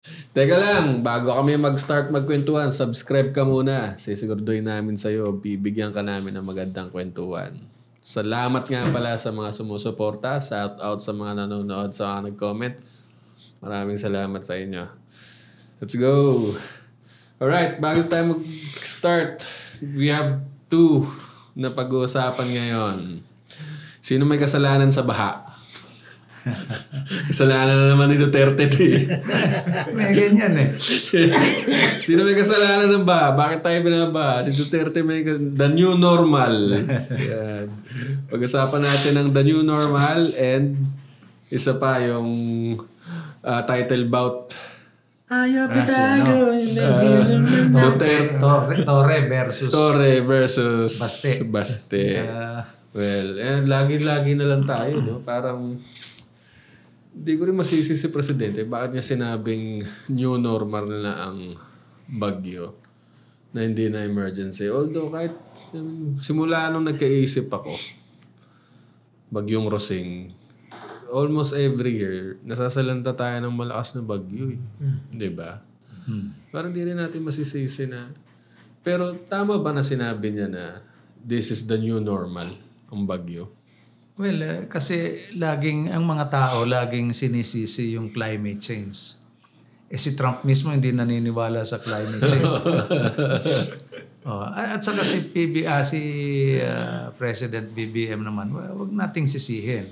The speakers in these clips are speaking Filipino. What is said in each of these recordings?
Teka lang, bago kami mag-start magkwentuhan, subscribe ka muna. Sisiguraduhin namin sa'yo, bibigyan ka namin ng magandang kwentuhan. Salamat nga pala sa mga sumusuporta. Shout out sa mga nanonood, sa mga nag-comment. Maraming salamat sa inyo. Let's go! Alright, bago tayo mag-start, we have two na pag-uusapan ngayon. Sino may kasalanan sa baha? Kasalanan na naman ni Duterte eh. May ganyan eh. Sino may kasalanan ng baha? Bakit tayo binabaha? Si Duterte may the new normal. Yan. Pag-usapan natin ng the new normal and isa pa yung title bout. Ayaw bitago. Torre versus Baste. Well, lagi-lagi na lang tayo, no? Parang hindi ko rin masisi si Presidente. Bakit niya sinabing new normal na ang bagyo na hindi na emergency? Although kahit simula nung nagkaisip ako, bagyong Rosing, almost every year, nasasalanta tayo ng malakas na bagyo. Di ba? Parang hindi rin natin masisisi na... Pero tama ba na sinabi niya na this is the new normal, ang bagyo? Well, kasi ang mga tao laging sinisisi yung climate change. Si Trump mismo hindi naniniwala sa climate change. At saka si President BBM naman, wag nating sisihin.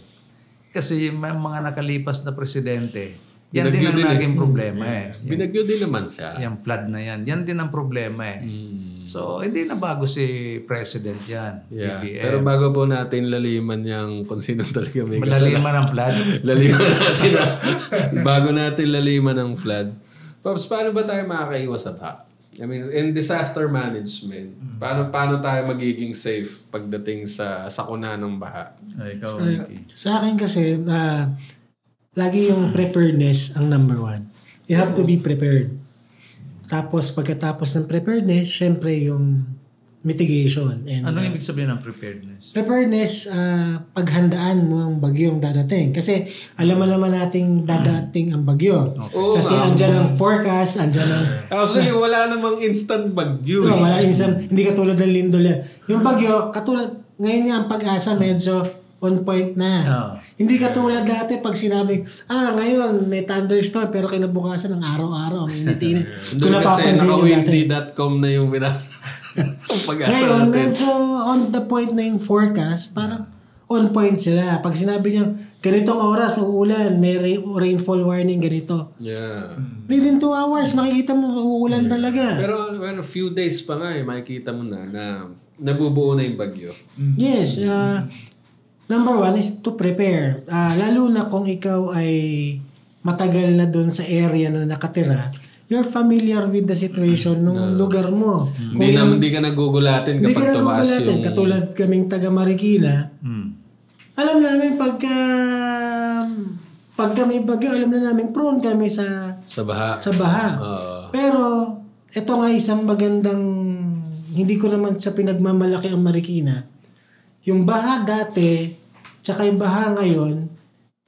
Kasi yung mga nakalipas na presidente, yan din ang naging problema eh. Binagyo din naman siya. Yung flood na yan. Yan din ang problema eh. So, hindi na bago si President yan. Yeah. BBM. Pero bago po natin laliman yung kung sino talaga may kasalanan. Laliman ang flood? Laliman natin. Bago natin laliman ang flood. Pops, paano ba tayo makakaiwas sa baha? I mean, in disaster management, paano tayo magiging safe pagdating sa sakuna ng baha? Ikaw, sa akin kasi, lagi yung preparedness ang number one. You have to be prepared. Tapos, pagkatapos ng preparedness, syempre yung mitigation. And, anong ibig sabihin ng preparedness? Preparedness, paghandaan mo ang bagyong dadating. Kasi alam naman nating dadating ang bagyo. Okay. Kasi andyan ang forecast, andyan ang... Actually, wala namang instant bagyo. Wala instant. Hindi katulad ng lindol yan. Yung bagyo, ngayon nga ang Pag-asa medyo on point na. Hindi katulad dati pag sinabi, ngayon may thunderstorm pero kinabukasan ng araw-araw. Ang init-init. Doon kasi naka-windy.com na yung ang Pag-asa ngayon, natin. medyo on the point na yung forecast. Parang on point sila. Pag sinabi niya, ganitong oras, uulan, may rainfall warning, ganito. Yeah. Within 2 hours, makikita mo, uulan talaga. Pero a few days pa nga makikita mo na nabubuo na yung bagyo. Yes. Number one is to prepare. Lalo na kung ikaw ay matagal na doon sa area na nakatira, you're familiar with the situation ng lugar mo. Hindi ka nagugulatin kapag tumaas yung... Katulad kaming taga Marikina, alam namin pagka may bagyo, alam na namin prone kami sa baha. Pero ito nga isang magandang, hindi ko naman sa pinagmamalaki ang Marikina. Yung baha dati, tsaka yung baha ngayon,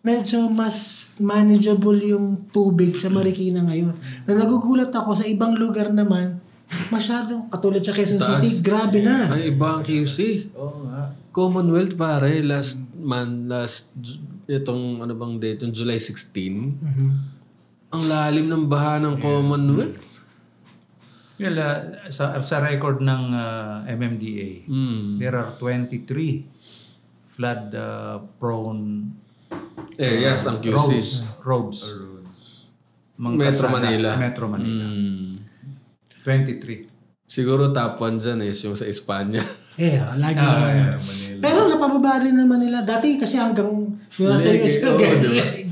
medyo mas manageable yung tubig sa Marikina ngayon. Na nagugulat ako sa ibang lugar naman, masyadong, katulad sa Quezon City, grabe na. Ay, iba ang QC. Commonwealth pare, itong ano bang date, yung July 16. Ang lalim ng baha ng Commonwealth. Well, sa record ng MMDA, there are 23 flood-prone areas ang QC. Roads. Metro Manila. 23. Siguro top 1 dyan is yung sa Espanya. Lagi naman. Pero napababa rin naman nila. Dati kasi hanggang nasa US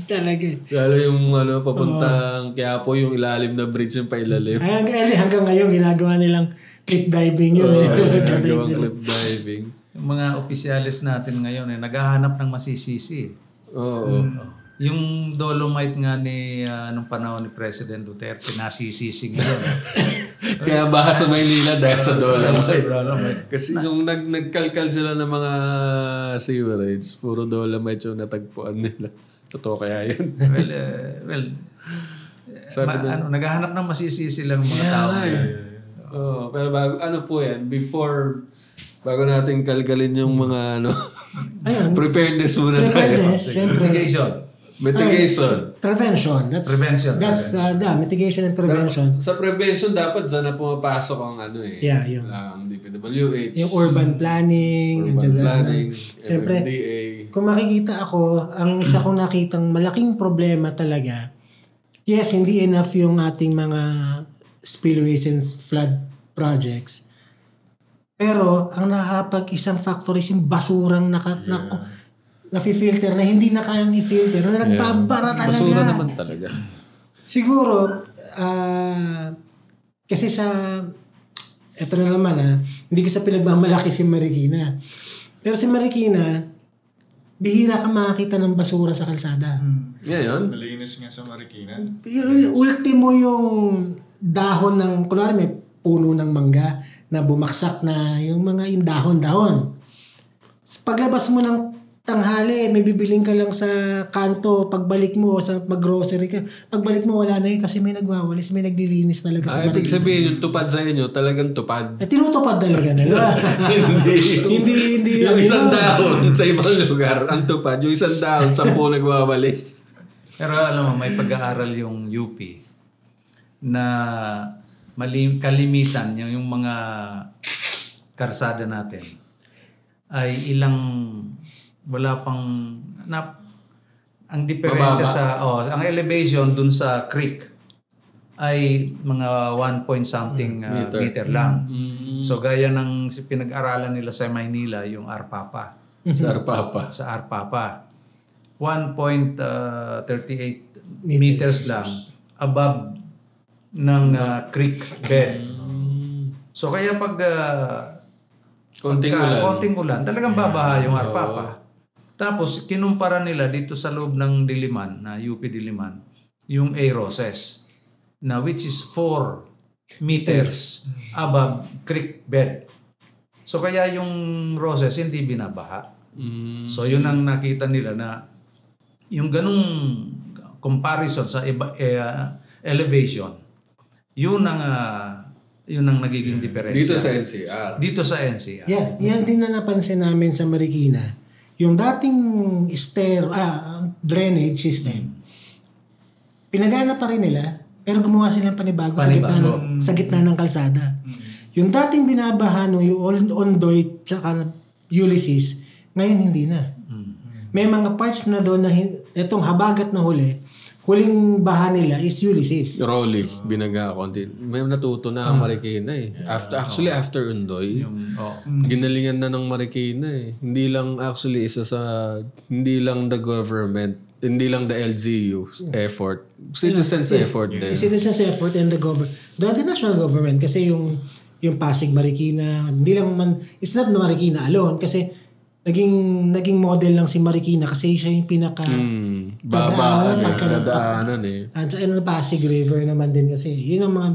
talaga. Lalo yung papuntang Quiapo, yung ilalim na bridge yung pailalim. Hanggang ngayon, ginagawa nilang cliff diving yun. Ginagawa cliff diving. Yung mga opisyalis natin ngayon naghahanap ng masisisi. Oo. Yung Dolomite nga nung panahon ni President Duterte, nasisisi ngayon. Kaya baha sa Maynila dahil sa Dolomite. Kasi yung nagkalkal sila ng mga sewerage, puro Dolomite yung natagpuan nila. Totoo kaya yun? Well, naghahanap ng masisisi lang mga tao. Pero bago, bago natin kalkalin yung mga preparedness muna tayo. Mitigation. Prevention. Prevention. Mitigation and prevention. Sa prevention, dapat sana pumapasok ang yung DPWH. Yung urban planning. Siyempre, MMDA. kung makikita ako, ang isa kong nakitang malaking problema talaga, yes, hindi enough yung ating mga spillways and flood projects. Pero, ang nakapag-isang factor is yung basurang nafi-filter na hindi na kayang i-filter na nagbabara talaga. Basura naman talaga. Siguro, kasi eto na naman hindi ko sa pinagmamalaki si Marikina. Pero si Marikina, bihira ka makakita ng basura sa kalsada. Yan. Malinis nga sa Marikina. Ultimo yung dahon ng, kunwari may puno ng mangga na bumaksak na yung dahon-dahon. Paglabas mo ng tanghali, may bibiling ka lang sa kanto, pagbalik mo sa mag-grocery ka, pagbalik mo wala na kasi may nagwawalis, may naglilinis talaga sa Marikina. Ibig sabihin, yung tupad sa inyo, talagang tupad. Tinutupad talaga nila. hindi. Yung isang dahon sa ibang lugar, ang tupad. Yung isang dahon, 10 nagwawalis. Pero alam mo, may pag-aaral yung UP na kalimitan yung mga karsada natin ay wala pang ang diferensya ang elevation dun sa creek ay mga 1 point something meter lang. So gaya ng pinag-aralan nila sa Maynila yung Arpapa. Sa Arpapa. 1.38 meters lang above ng creek bed. So kaya pag konting ulan, talagang babaha yung Arpapa. Tapos, kinumpara nila dito sa loob ng Diliman, na UP Diliman, yung A. Roses, na which is 4 meters above creek bed. So, kaya yung Roses hindi binabaha. So, yun ang nakita nila na yung ganung comparison sa elevation, yun ang nagiging diferensya. Dito sa NCR. Yan din na napansin namin sa Marikina. Yung dating drainage system, pinagana pa rin nila, pero gumawa silang panibago. Sa gitna ng kalsada. Yung dating binabaha yung Ondoy tsaka Ulysses, ngayon hindi na. May mga parts na doon na itong habagat na huling baha nila is Ulysses. Rolly, binaga konti. May natuto na ang Marikina After Undoy, ginalingan na ng Marikina Hindi lang hindi lang the government, hindi lang the LGU effort. Citizens effort din. Citizens effort and the government. The national government kasi yung Pasig Marikina, hindi lang it's not Marikina alone kasi naging model lang si Marikina kasi siya yung pinaka dadaanan At sa Pasig River naman din kasi yun ang mga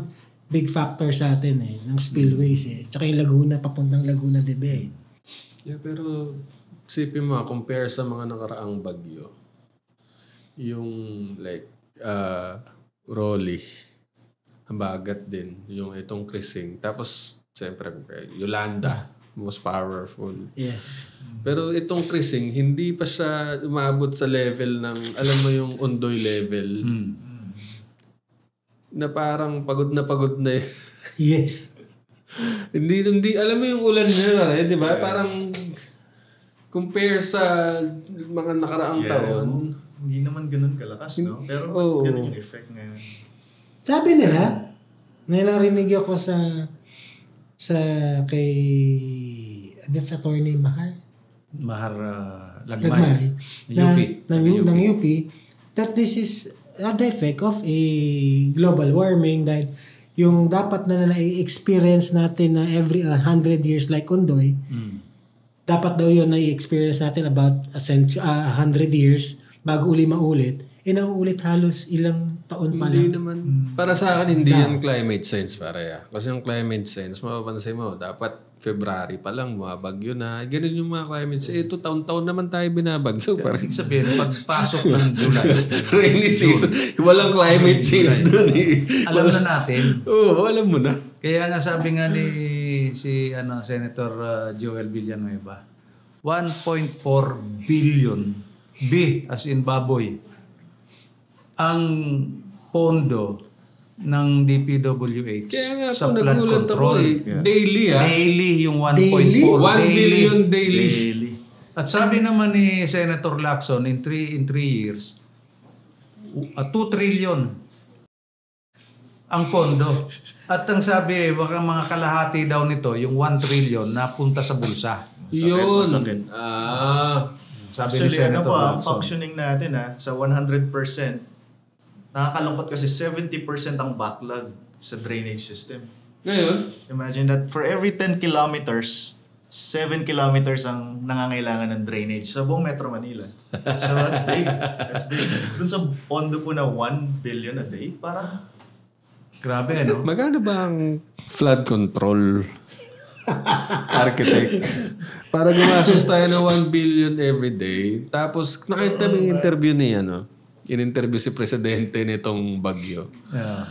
big factor sa atin ng spillways Tsaka yung Laguna, papuntang Laguna de Bay. Yeah, pero isipin mo, compare sa mga nakaraang bagyo. Yung Rolly, habagat din. Yung itong Krising. Tapos, siyempre, Yolanda. Most powerful. Yes. Pero itong Krising, hindi pa siya umabot sa level ng, alam mo yung Ondoy level. Na parang pagod na Yes. hindi, alam mo yung ulan niya, di ba? Parang, compare sa mga nakaraang taon. Hindi naman ganun kalakas, no? Pero ganun yung effect ngayon. Sabi nila, narinig ako sa attorney Mahar Lagmay ng UP that this is the effect of a global warming dahil yung dapat na na-experience natin na every 100 years like Ondoy dapat daw yun na-experience natin about 100 years bago uli maulit nauulit halos ilang taon pa Hindi lang. naman. Para sa akin, hindi yan climate change, pare. Kasi yung climate change, mapapansin mo, dapat February pa lang, mga bagyo na. Ganun yung mga climate change. Ito, taon-taon naman tayo binabagyo. Pare. Ibig sabihin, pagpasok ng July, Rainy season. Walang climate change doon eh. alam na natin. Oo, alam mo na. Kaya nga sabi nga ni Senator Joel Villanueva, 1.4 billion, B as in baboy, ang pondo ng DPWH Kaya nga sa po, flood nagulat ako control. eh. Daily ah. Daily yung 1.4 Daily? 1 billion daily. Daily. At sabi naman ni Senator Lacson in 3 years, 2 trillion ang pondo. At ang sabi, baka mga kalahati daw nito, yung 1 trillion na punta sa bulsa. Yun. Masakit. Sabi ni Actually, Senator Lacson. functioning natin sa 100%, nakakalungkot kasi 70% ang backlog sa drainage system. Ngayon, Imagine that for every 10 kilometers, 7 kilometers ang nangangailangan ng drainage sa buong Metro Manila. So that's big. That's big. Dun sa pondo po na 1 billion a day, parang Grabe, no? magkano ba ang flood control architect? Para gumastos tayo ng 1 billion every day. Tapos, nakita mo yung interview niya, no? In-interview si presidente nitong bagyo. Yeah.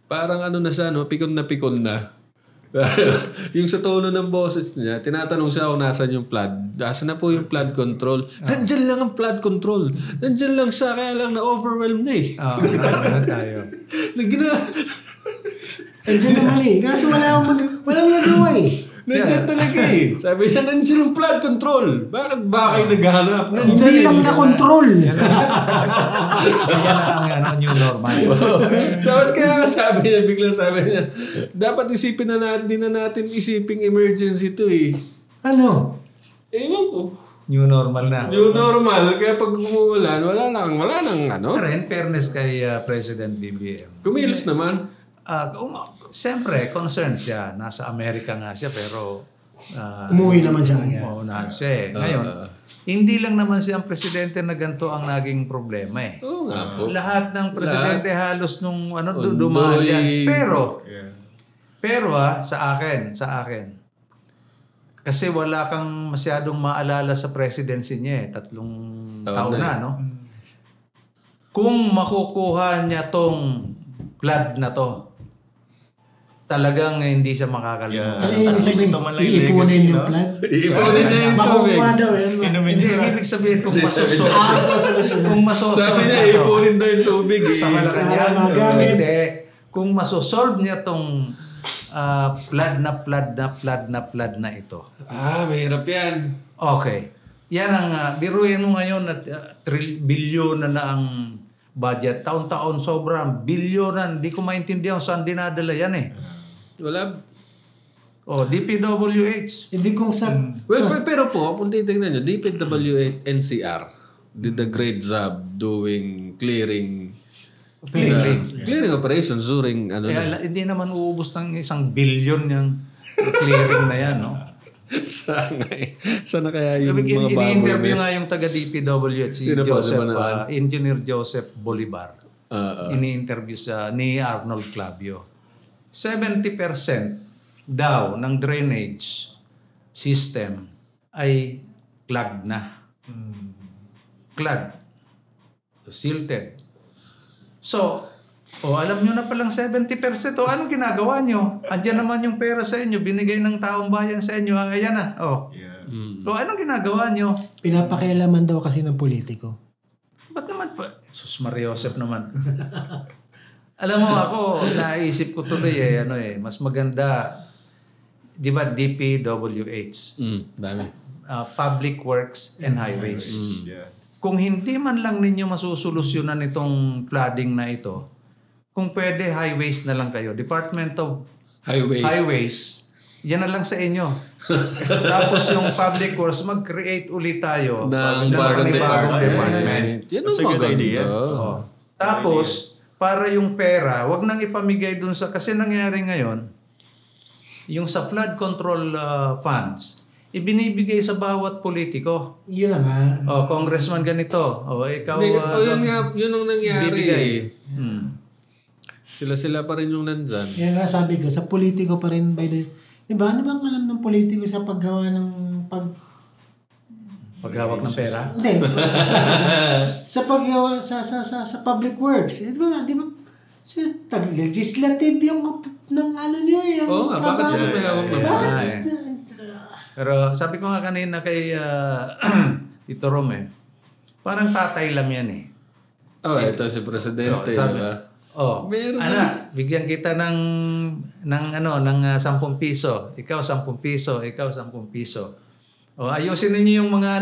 Parang ano na siya, no? Pikon na. Yung sa tono ng boses niya, tinatanong siya kung nasan yung flood. Nasaan na po yung flood control? Nandyan lang ang flood control. Nandyan lang siya, kaya lang na-overwhelm na eh. Ano tayo? Andiyan na mali. Kaso walang nagawa eh. Nandyan talaga eh. Sabi niya, nandyan yung flood control. Bakit ba kayo naghanap? Nandyan Hindi lang na-control. Yan ang new normal. Tapos kaya sabi niya, biglang sabi niya, dapat isipin na natin, di na natin isiping emergency to eh. Ano? Ewan ko. New normal na. New normal, kaya pag umuulan, wala nang ano. Pero in fairness kay President BBM, Kumilos naman. siyempre, concerned siya. Nasa Amerika nga siya, pero Umuwi naman siya agad. Umuunahan siya eh. Ngayon, hindi lang naman siya ang presidente na ganito ang naging problema eh. Oo nga po. Lahat ng presidente halos nung Ondoy. dumaan yan. Pero, yeah. sa akin, kasi wala kang masyadong maalala sa presidency niya eh. 3 taon na, no? Kung makukuha niya tong flood na to, talagang hindi siya makakalimutan. Ano yung sabihin? Ito man lang yung Iipunin legacy, yung no? plan? Ipunin niya yung tubig. Makukuha daw yan. Hindi, ibig sabihin kung Sabi niya, ipunin daw yung tubig eh. sa Malacanang. Para magamit. Hindi. Kung masosolve niya tong flood na ito. Mahirap yan. Okay. Yan ang, biruin mo ngayon at bilyon na ang budget. Taon-taon sobrang bilyonan. Hindi ko maintindihan saan dinadala yan eh. Wala. DPWH. Hindi kung sa... Well, pero po, kung titignan nyo, DPWH NCR did a great job doing clearing operations during Hindi naman uubos ng 1 billion yung clearing na yan, no? Sana kaya yung mga baboy Ini-interview nga yung taga-DPWH, si Sino po? Joseph, Sino ba Engineer Joseph Bolivar. Ini-interview ni Arnold Clavio. 70% daw ng drainage system ay clogged na. Clogged. Silted. So, alam nyo na palang 70%. Anong ginagawa nyo? Andiyan naman yung pera sa inyo. Binigay ng taong bayan sa inyo. Ayan na. Yeah. Anong ginagawa nyo? Pinapakialaman daw kasi ng politiko. Ba't naman pa? Sus Maria Josep naman. Alam mo ako, naisip ko tuloy mas maganda, di ba DPWH? Dami. Public Works and Highways. Yeah. Kung hindi man lang ninyo masusolusyonan itong flooding na ito, kung pwede, highways na lang kayo. Department of Highways, yan na lang sa inyo. Tapos yung Public Works, mag-create ulit tayo ng bagong department. Yan That's a ang good maganda. idea. Tapos, para yung pera, wag nang ipamigay dun sa... Kasi nangyari ngayon, yung sa flood control funds, ibinibigay sa bawat politiko. Yun lang nga. Congressman ganito. Ikaw... yun ang nangyari. bibigay. Sila pa rin yung nandyan. Kaya nga sabi ko, sa politiko pa rin by the... Diba, ano bang alam ng politiko sa paggawa ng Paghawak ng pera? Hindi. Sa paggawa sa public works. Di ba? Legislative yung ng ano nyo eh. Oo nga, bakit sila may hawak ng pera? Pero sabi ko nga kanina kay Tito Rom parang tatay lang yan eh. Ito si Presidente, diba? Meron bigyan kita ng 10 piso. Ikaw 10 piso, ikaw 10 piso. Ayusin niyo yung mga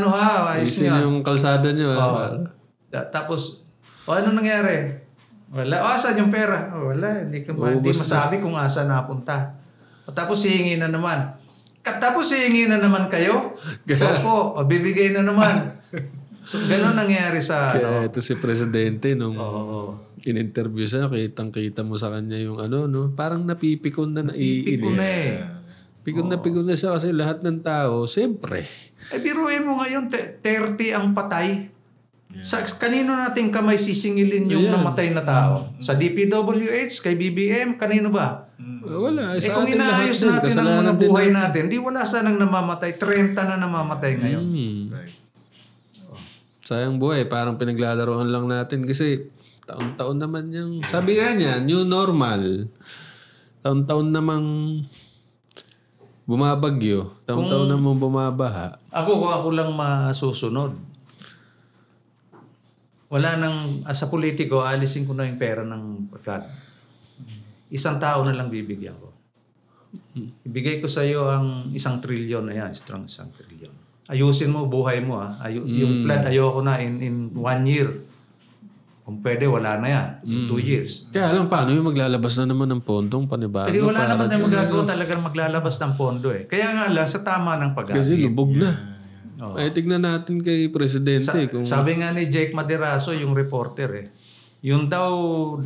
ayusin niyo yung kalsada niyo. Tapos ano nangyari? Wala. Asan yung pera? Wala. Hindi masabi kung asa napunta. Tapos hihingi na naman. Tapos hihingi na naman kayo? Opo. Bibigay na naman. So, gano'n nangyari sa... Kaya ito si Presidente nung in-interview siya, kitang-kita mo sa kanya yung parang napipikon na naiinis. Pikon na siya kasi lahat ng tao, siyempre. Biruin mo ngayon, 30 ang patay. Sa kanino nating kamay sisingilin yung namatay na tao? Sa DPWH, kay BBM, kanino ba? Wala. Kung inaayos natin ang mga buhay natin, di wala sanang namamatay. 30 na namamatay ngayon. Right. Sayang buhay, parang pinaglalaroan lang natin kasi taon-taon naman yung... Sabi nga niya, new normal. Taon-taon namang bumabagyo. Taon-taon namang bumabaha. Kung ako lang masusunod. Wala nang... sa politiko, alisin ko na yung pera ng flood. 1 tao na lang bibigyan ko. Ibigay ko sa iyo ang 1 trilyon na yan. Strong 1 trilyon. Ayusin mo buhay mo yung flood ayoko na in 1 year. Kung pwede wala na yan in 2 years. Kaya alam paano yung maglalabas na naman ng pondong panibago. Wala naman na magagawa talagang maglalabas ng pondo Kaya nga lang sa tama ng pag-aagit. Kasi lubog na. Ay tignan natin kay Presidente. Sabi nga ni Jake Maderaso yung reporter yung daw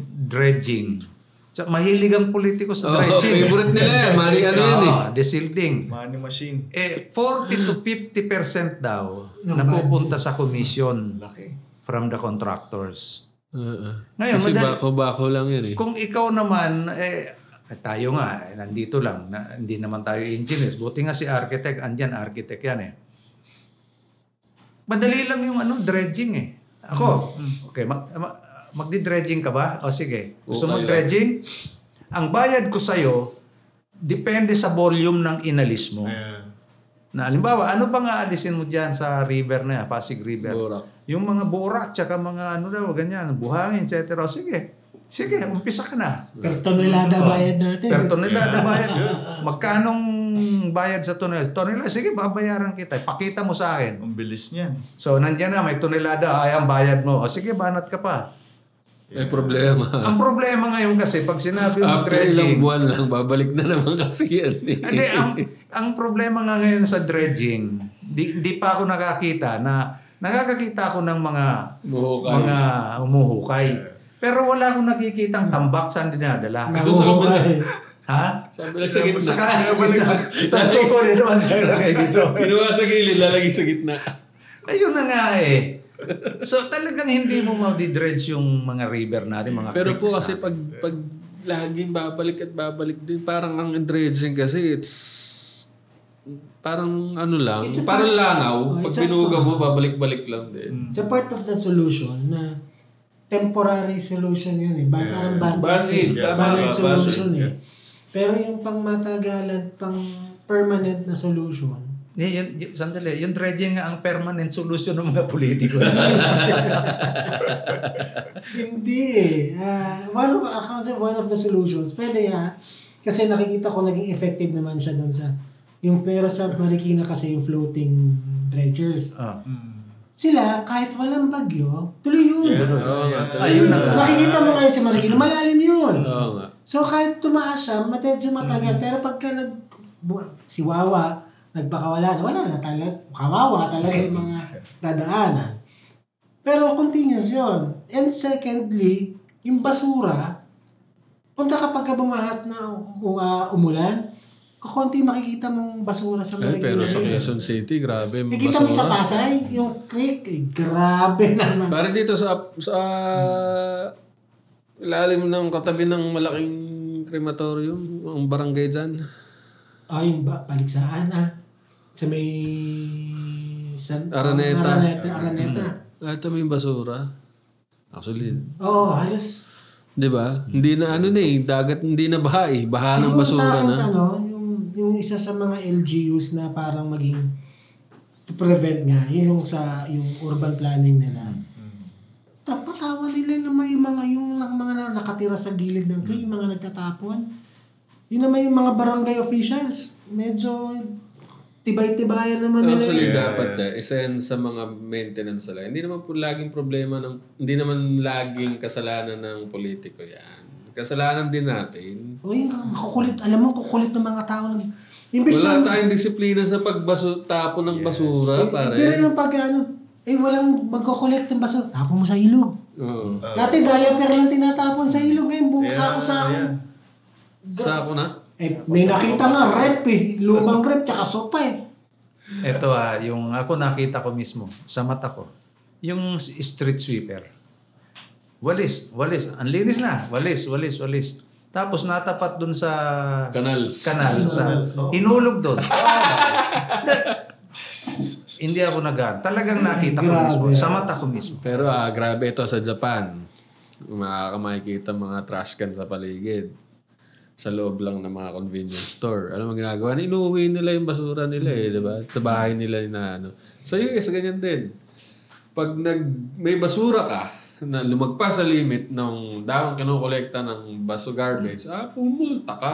dredging. Mahilig ang politiko sa dredging. Favorite nila money desilting. Money machine. 40 to 50% daw napupunta sa commission from the contractors. Ngayon, kasi bako-bako lang yan Kung ikaw naman, tayo nga, nandito lang, hindi naman tayo engineers. Buti nga si architect, andyan architect yan Madali lang yung dredging Ako, okay, magdi-dredging ka ba? Sige. Gusto mo dredging? Ang bayad ko sa'yo, depende sa volume ng inalis mo. Na halimbawa, ano bang aalisin mo dyan sa river na yan, Pasig River? Burak. Yung mga burak, tsaka mga ganyan, buhangin, etc. Sige, umpisa ka na. Per tonelada bayad natin. Per tonelada bayad. Magkanong bayad sa tonelada? Sige, babayaran kita. Pakita mo sa akin. Ang bilis niyan. So, nandiyan na, may tonelada, ang bayad mo. Sige, banat ka pa. May problema. Ang problema ngayon kasi, pag sinabi mo after dredging... ilang buwan lang, babalik na naman kasi yan Hindi, ang problema nga ngayon sa dredging, di pa ako nakakita nakakakita ako ng mga umuhukay. Pero wala akong nakikitang tambak saan dinadala. Doon sa kabila. Ha? Sabi lang sa gitna. Sa gitna. Tapos kukunin naman siya lagay dito. Kinuha sa gilid, lalagay sa gitna. Ayun na nga So talagang hindi mo ma-dredge yung mga river natin, mga pero po creeks kasi pag laging babalik at babalik din, parang ang dredging kasi it's parang lang, parang langaw. Pag binuga mo, babalik-balik lang din. It's a part of the solution na temporary solution yun parang band-aid solution Pero yung pang-matagalan, pang-permanent na solution, sandali, yung dredging nga ang permanent solution ng mga politiko. Hindi one of the solutions. Pwede kasi nakikita ko naging effective naman siya doon sa yung pera sa Marikina kasi yung floating dredgers. Sila, kahit walang bagyo, tuloy yun. Ayun na nga. Nakikita mo ngayon sa Marikina, malalim yun. Oo nga. So kahit tumaas siya, medyo matagal. Pero pagka si Wawa, nagpakawala na, wala na talaga. Kawawa talaga yung mga dadaanan. Pero continuous yun. And secondly, yung basura, punta kapag bumahat na umulan, kukunti makikita mong basura sa Marikina. Pero sa Quezon City, grabe yung Kita mo sa basura. Pasay, yung creek, grabe naman. Parang dito sa ilalim ng katabi ng malaking crematorium, ang barangay dyan. Yung Paligsaan sa may Araneta. Araneta. Ito may basura. Actually, Halos. di ba? Hindi na dagat, hindi na baha eh. Baha ng Siguro basura sa akin, na. yung isa sa mga LGUs na parang maging to prevent nga, yung urban planning nila. Patawa nila na may mga nakatira sa gilid ng tree, mga nagtatapon. Yun na may mga barangay officials. Medyo tibay-tibayan naman nila. Actually, dapat isa yan sa mga maintenance nila. Hindi naman po laging problema hindi naman laging kasalanan ng politiko yan. Kasalanan din natin. Makukulit. Alam mo, kukulit ng mga tao. Wala tayong disiplina sa tapon ng basura, pare. Pero yung walang magkukulit ng basura. Tapon mo sa ilog. Dati diaper lang tinatapon sa ilog. Ngayon, buong sako-sako. Sako na? May nakita nga rep lumang rep tsaka sopa Ito yung ako nakita ko mismo sa mata ko. Yung street sweeper. Walis. Ang linis na. Walis. Tapos natapat dun sa Kanal. Hinulog dun. Hindi ako talagang nakita ko mismo. Sa mata ko mismo. Pero grabe ito sa Japan. Makikita mga trash can sa paligid. Sa loob lang ng mga convenience store. Ano ang ginagawa? Inuwi nila yung basura nila di ba? Sa bahay nila na Sa US, ganyan din. Pag may basura ka, na lumagpas sa limit ng daong kinukolekta ng garbage, pumulta ka.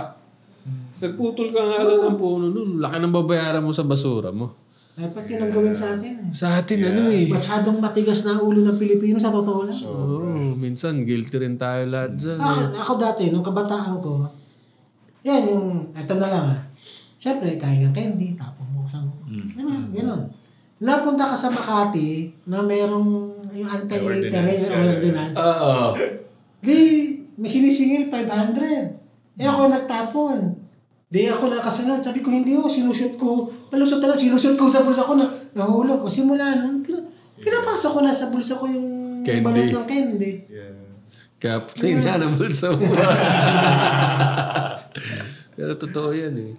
Nagputol ka nga lang ng puno nun. Laki ng babayaran mo sa basura mo. Dapat yun ang gawin sa atin Sa atin, Masyadong matigas na ulo ng Pilipino sa totoo lang. Minsan, guilty rin tayo lahat dyan. Ako dati, nung kabataan ko, eto na lang Siyempre, kain ng candy, tapos mo sa gano'n. Napunta ka sa Makati na merong yung anti-littering ordinance. Di, may sinisingil 500. Ako nagtapon. Di ako nakasunod. Sabi ko, hindi sinushoot ko. Palusot na lang, sinushoot ko sa bulsa ko na nahulog ko. Simula nun, pinapasok ko na sa bulsa ko yung balot ng candy. Captain na ng bulsa mo. Pero totoo yan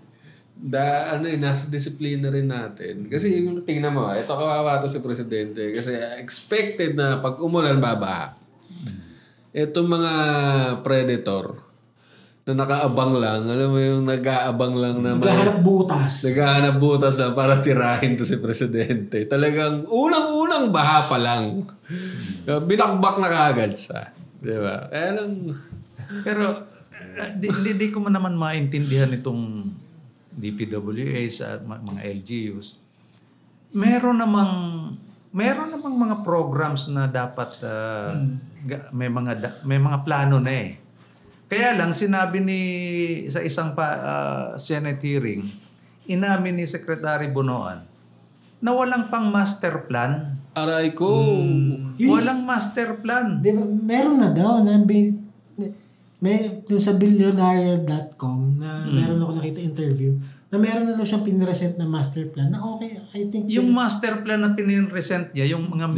nasa disiplina rin natin. Kasi tingnan mo, ito kawawa to si Presidente. Kasi expected na pag umulan, babaha. Itong mga predator na nakaabang lang, alam mo yung nag-aabang lang na Naghahanap butas. Naghahanap butas lang para tirahin to si Presidente. Talagang unang-unang baha pa lang. Binakbak na kagad siya. Di ba? Pero hindi ko man naman maintindihan itong DPWH at mga LGUs. Meron namang mga programs na dapat may mga plano na Kaya lang sinabi sa isang Senate hearing, inamin ni Secretary Bonoan na walang pang master plan. Aray ko. Walang master plan. Diba, meron na daw dun sa billionaire.com na meron ako nakita interview na meron na daw siyang pinresent na master plan na I think yung master plan na pinresent niya, yung mga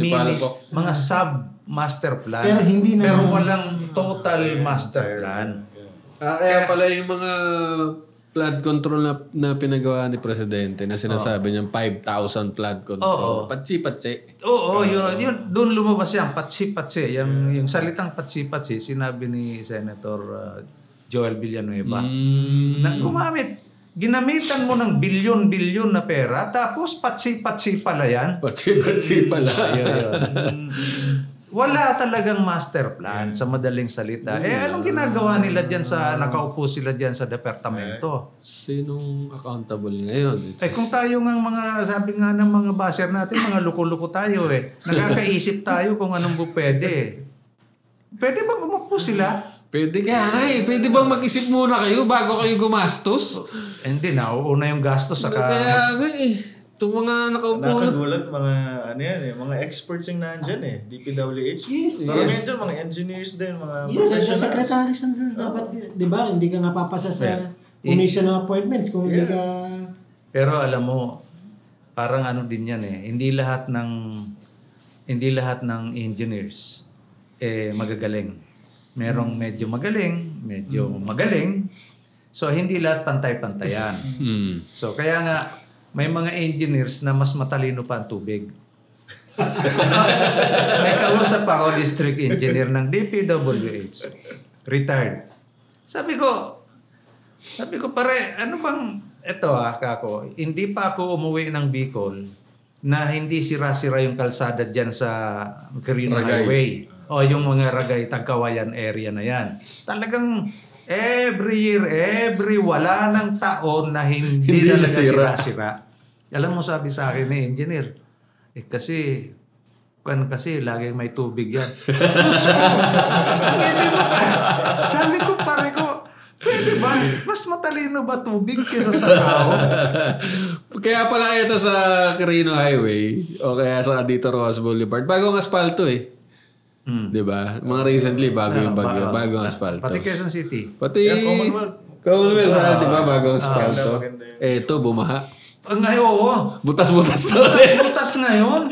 mga sub-master plan. Pero hindi na. Pero walang total master plan. Kaya pala yung mga flood control na pinagawa ni Presidente na sinasabi niyang 5,000 flood control. Patsi-patsi. Yun. Doon lumabas yan. Patsi-patsi. Yung salitang patsi-patsi, sinabi ni Senator Joel Villanueva. Na ginamitan mo ng bilyon-bilyon na pera, tapos patsi-patsi pala yan. Patsi-patsi pala. Wala talagang master plan sa madaling salita. Anong ginagawa nila dyan nakaupo sila dyan sa departamento? Sinong accountable ngayon? Kung tayo sabi nga ng mga basher natin, mga luko-luko tayo Nakakaisip tayo kung anong pwede. Pwede bang umupo sila? Pwede Pwede bang mag-isip muna kayo bago kayo gumastos? Hindi na, una yung gastos Kaya itong mga nakaupo Nakagulat mga experts yung nandyan DPWH. Yes. Parang medyo mga engineers din, mga professionals. Secretaries dapat, di ba? Hindi ka nga papasa sa Commission ng appointments kung hindi ka... Pero alam mo, parang ano din yan eh. Hindi lahat ng engineers magagaling. Merong medyo magaling. So hindi lahat pantay-pantayan. So kaya nga may mga engineers na mas matalino pa ang tubig. May kausap ako, district engineer ng DPWH. Retired. Sabi ko, pare, ano bang, eto kako, hindi pa ako umuwi ng Bicol na hindi sira-sira yung kalsada dyan sa Quirino Highway. O yung mga Ragay, Tagkawayan area na yan. Talagang wala ng taon na hindi talaga sira-sira. Alam mo, sabi sa akin ni engineer, kasi laging may tubig yan. Sabi ko, pare ko, pwede ba? Mas matalino ba tubig kaysa sa tao? Kaya pala ito sa Quirino Highway o kaya sa dito Rojas Boulevard. Bagong asfalto eh. Diba? Mga recently, bagong asfalto. Pati Quezon City. Pati Commonwealth, diba? Bagong asfalto. Ito, bumaha. Ngayon, oo. Butas-butas na ulit. Butas ngayon.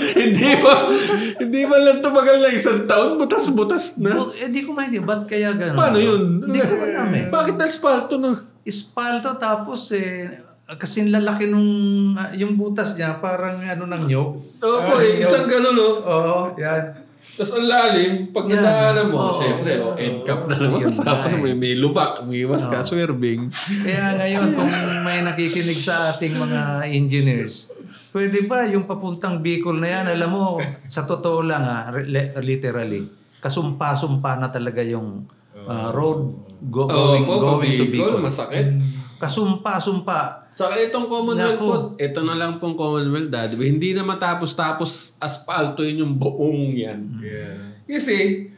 Hindi ba lang tumagal na isang taon? Butas-butas na. Di ko maintindihan. Ba't kaya gano'n? Paano yun? Hindi ko alam eh. Bakit asfalto na? Espalto tapos kasi lalaki yung butas niya parang ng nyog. Opo isang gano'n Oo, yan. Tapos ang lalim, pag nadaanan mo, syempre, end cap na naman. Sabi may lubak, may iwas ka, swerving. Kaya ngayon, kung may nakikinig sa ating mga engineers, pwede ba yung papuntang Bicol na yan, alam mo, sa totoo lang literally, kasumpa-sumpa na talaga yung road going to Bicol. Masakit. Kasumpa-sumpa. Saka itong Commonwealth po, ito na lang pong Commonwealth, diba? Hindi na matapos-tapos asfalto yun yung buong yan. Yeah. Kasi,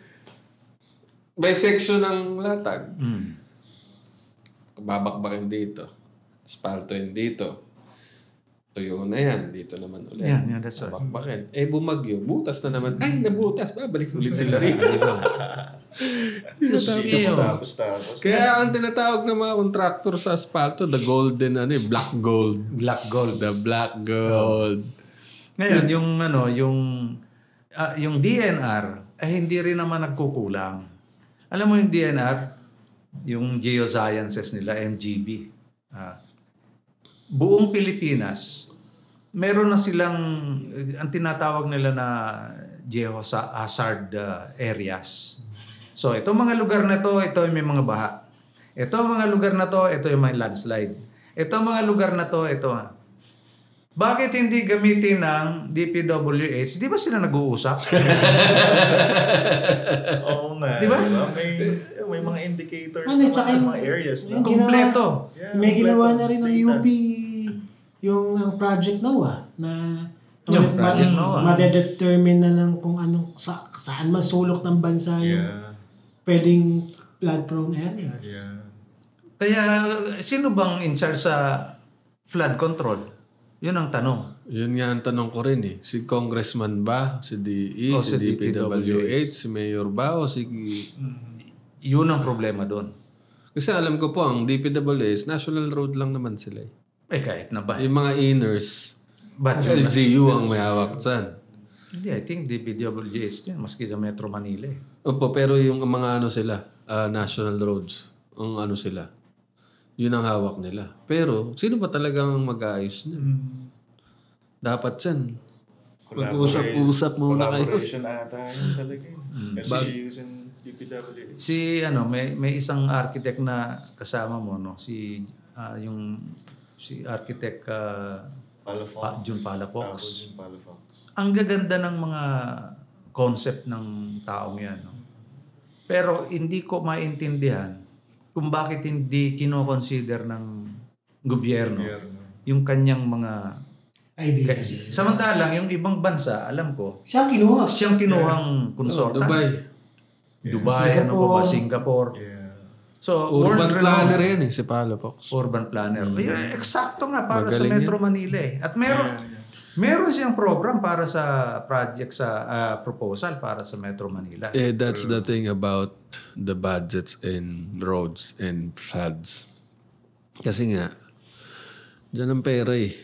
by section ng latag, babakbakin dito, asfalto yun dito, tuyo na yan, dito naman ulit. Yeah, that's right. Babakbakin. Bumagyo, butas na naman. Ay, nabutas, babalik ulit sila rito. Tapos. Kaya ang tinatawag ng mga contractor sa asfalto, the golden, black gold. Black gold. The black gold. Ngayon, yung DNR, hindi rin naman nagkukulang. Alam mo yung DNR, yung geosciences nila, MGB. Buong Pilipinas, meron na silang, ang tinatawag nila na geohazard areas. So, itong mga lugar na to, ito may mga baha. Itong mga lugar na to, ito yung may landslide. Itong mga lugar na to, ito. Bakit hindi gamitin ng DPWH? Di ba sila nag-uusap? Oo nga. Di ba? May mga indicators tsaka mga areas. Kompleto. May ginawa na rin ng UP yung Project NOAA na yung Project NOAA. Madedetermine na lang kung saan man sulok ng bansa yung pwedeng flood-prone areas. Yeah. Kaya, sino bang in charge sa flood control? Yun ang tanong. Yun nga ang tanong ko rin eh. Si Congressman ba? Si DE? Si DPWH? Si Mayor ba? O si... Yun ang problema doon. Kasi alam ko po, ang DPWH, national road lang naman sila eh. Kahit na ba? Yung mga inners, But LGU ang may hawak dyan. Hindi, I think DPWH din, maski sa Metro Manila eh. Opo, pero yung mga sila, national roads, ang sila, yun ang hawak nila. Pero, sino ba talagang mag-aayos niya? Dapat yan. Mag-usap-usap muna kayo. Collaboration ata yun talaga yun. LCUs and DPWH. May isang architect na kasama mo, no? Si architect Jun Palafox. Ang gaganda ng mga concept ng taong yan. No? Pero hindi ko maintindihan kung bakit hindi kino-consider ng gobyerno yung kanyang mga ideas. Samantalang yung ibang bansa, alam ko, Siyang kinuhang konsorta. Dubai, Singapore. Yeah. So, Urban planner yan si Palafox. Urban planner. Eksakto nga para sa Metro Manila eh. At meron siyang program para sa project proposal para sa Metro Manila. That's the thing about the budgets in roads and floods. Kasi nga, dyan ang pera eh.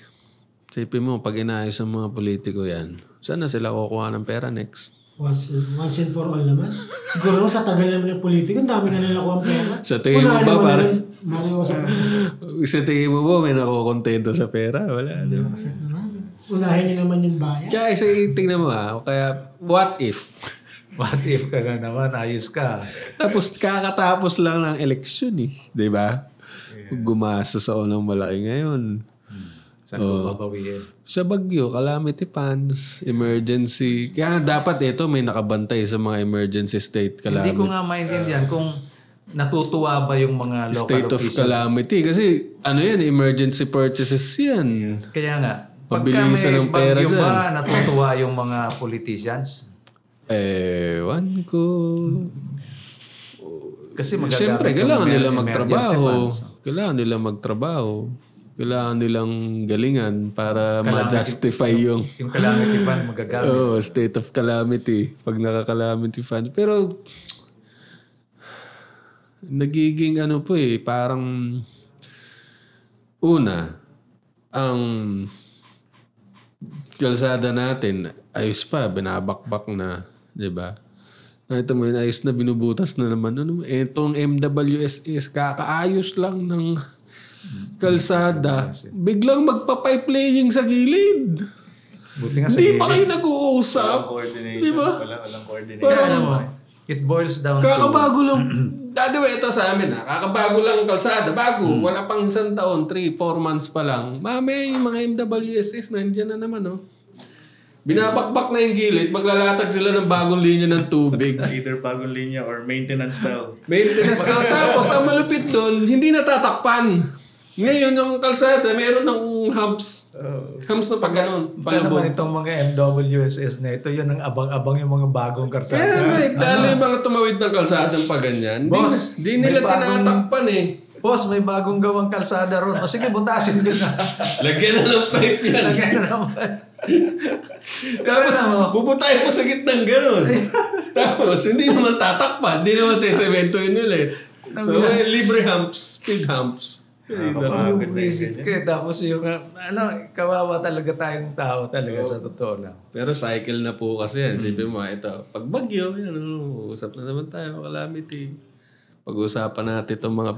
Sipin mo, pag inayos ang mga politiko yan, saan na sila kukuha ng pera next? Once and for all naman. Siguro sa tagal naman ng politiko, ang dami nga nila kuha ang pera. Sa tingin mo ba, parang... Mariusap Sa tingin mo ba, may nakukontento sa pera? Wala. naman. Unahin niyo naman yung bayan. Kaya isa tingnan mo kaya what if? What if ka na naman, ayos ka. Tapos kakatapos lang ng eleksyon eh. Di ba? Gumastos ako ng malaki ngayon. Saan ko babawiin? Sa Baguio, calamity funds, emergency. Kaya dapat ito may nakabantay sa mga emergency state Hindi ko calamity. nga maintindihan kung natutuwa ba yung mga local State of officials. calamity. Kasi ano yan, emergency purchases yan. Kaya nga, pagka Pabilisan may ng pera bagyo dyan. ba, natutuwa yung mga politicians? Ewan ko. Kasi magagamit Siyempre, yung kailangan nila emergency magtrabaho. funds. Kailangan nila magtrabaho. Kailangan nilang galingan para ma-justify yung Yung calamity fund magagamit. state of calamity pag naka-calamity fund. Pero nagiging ano po parang una, ang kalsada natin ayos pa, binabakbak na, 'di ba? Ito mo yun, ayos na binubutas na naman. Itong MWSS, kakaayos lang ng kalsada. Biglang magpa-pipe laying sa gilid. Buti nga sa Hindi pa gilid. kayo nag-uusap. Walang coordination. Di ba? Walang coordination. Kaya alam mo, it boils down to... Kakabago lang. Dati ito sa amin kakabago lang ang kalsada. Bago. Wala pang isang taon. 3-4 months pa lang. Mamaya yung mga MWSS nandiyan na naman. Binabakbak na yung gilid. Maglalatag sila ng bagong linya ng tubig. Either bagong linya or maintenance daw. Maintenance ka. Tapos ang malupit doon, hindi natatakpan. Ngayon yung kalsada, meron ng humps. Humps na pag gano'n. Baka naman itong mga MWSS na ito, yun ang abang-abang yung mga bagong karsada. Kaya lalo yung mga tumawid ng kalsadang pag ganyan. Boss, Di nila may bagong- tinatakpan Boss, may bagong gawang kalsada ron. O sige, butasin nyo na. Lagyan na ng pipe yan. Lagyan na naman. Tapos bubutayin mo sa gitnang gano'n. Tapos hindi naman tatakpan. Hindi naman sesementoin ulit. So libre humps. Speed humps. Nakakapagod na yun. Okay, tapos yung, kawawa talaga tayong tao talaga sa totoo lang. Pero cycle na po kasi yan. Sipin mo, ito. Pag bagyo, yan, usap na naman tayo, calamity. Pag-usapan natin itong mga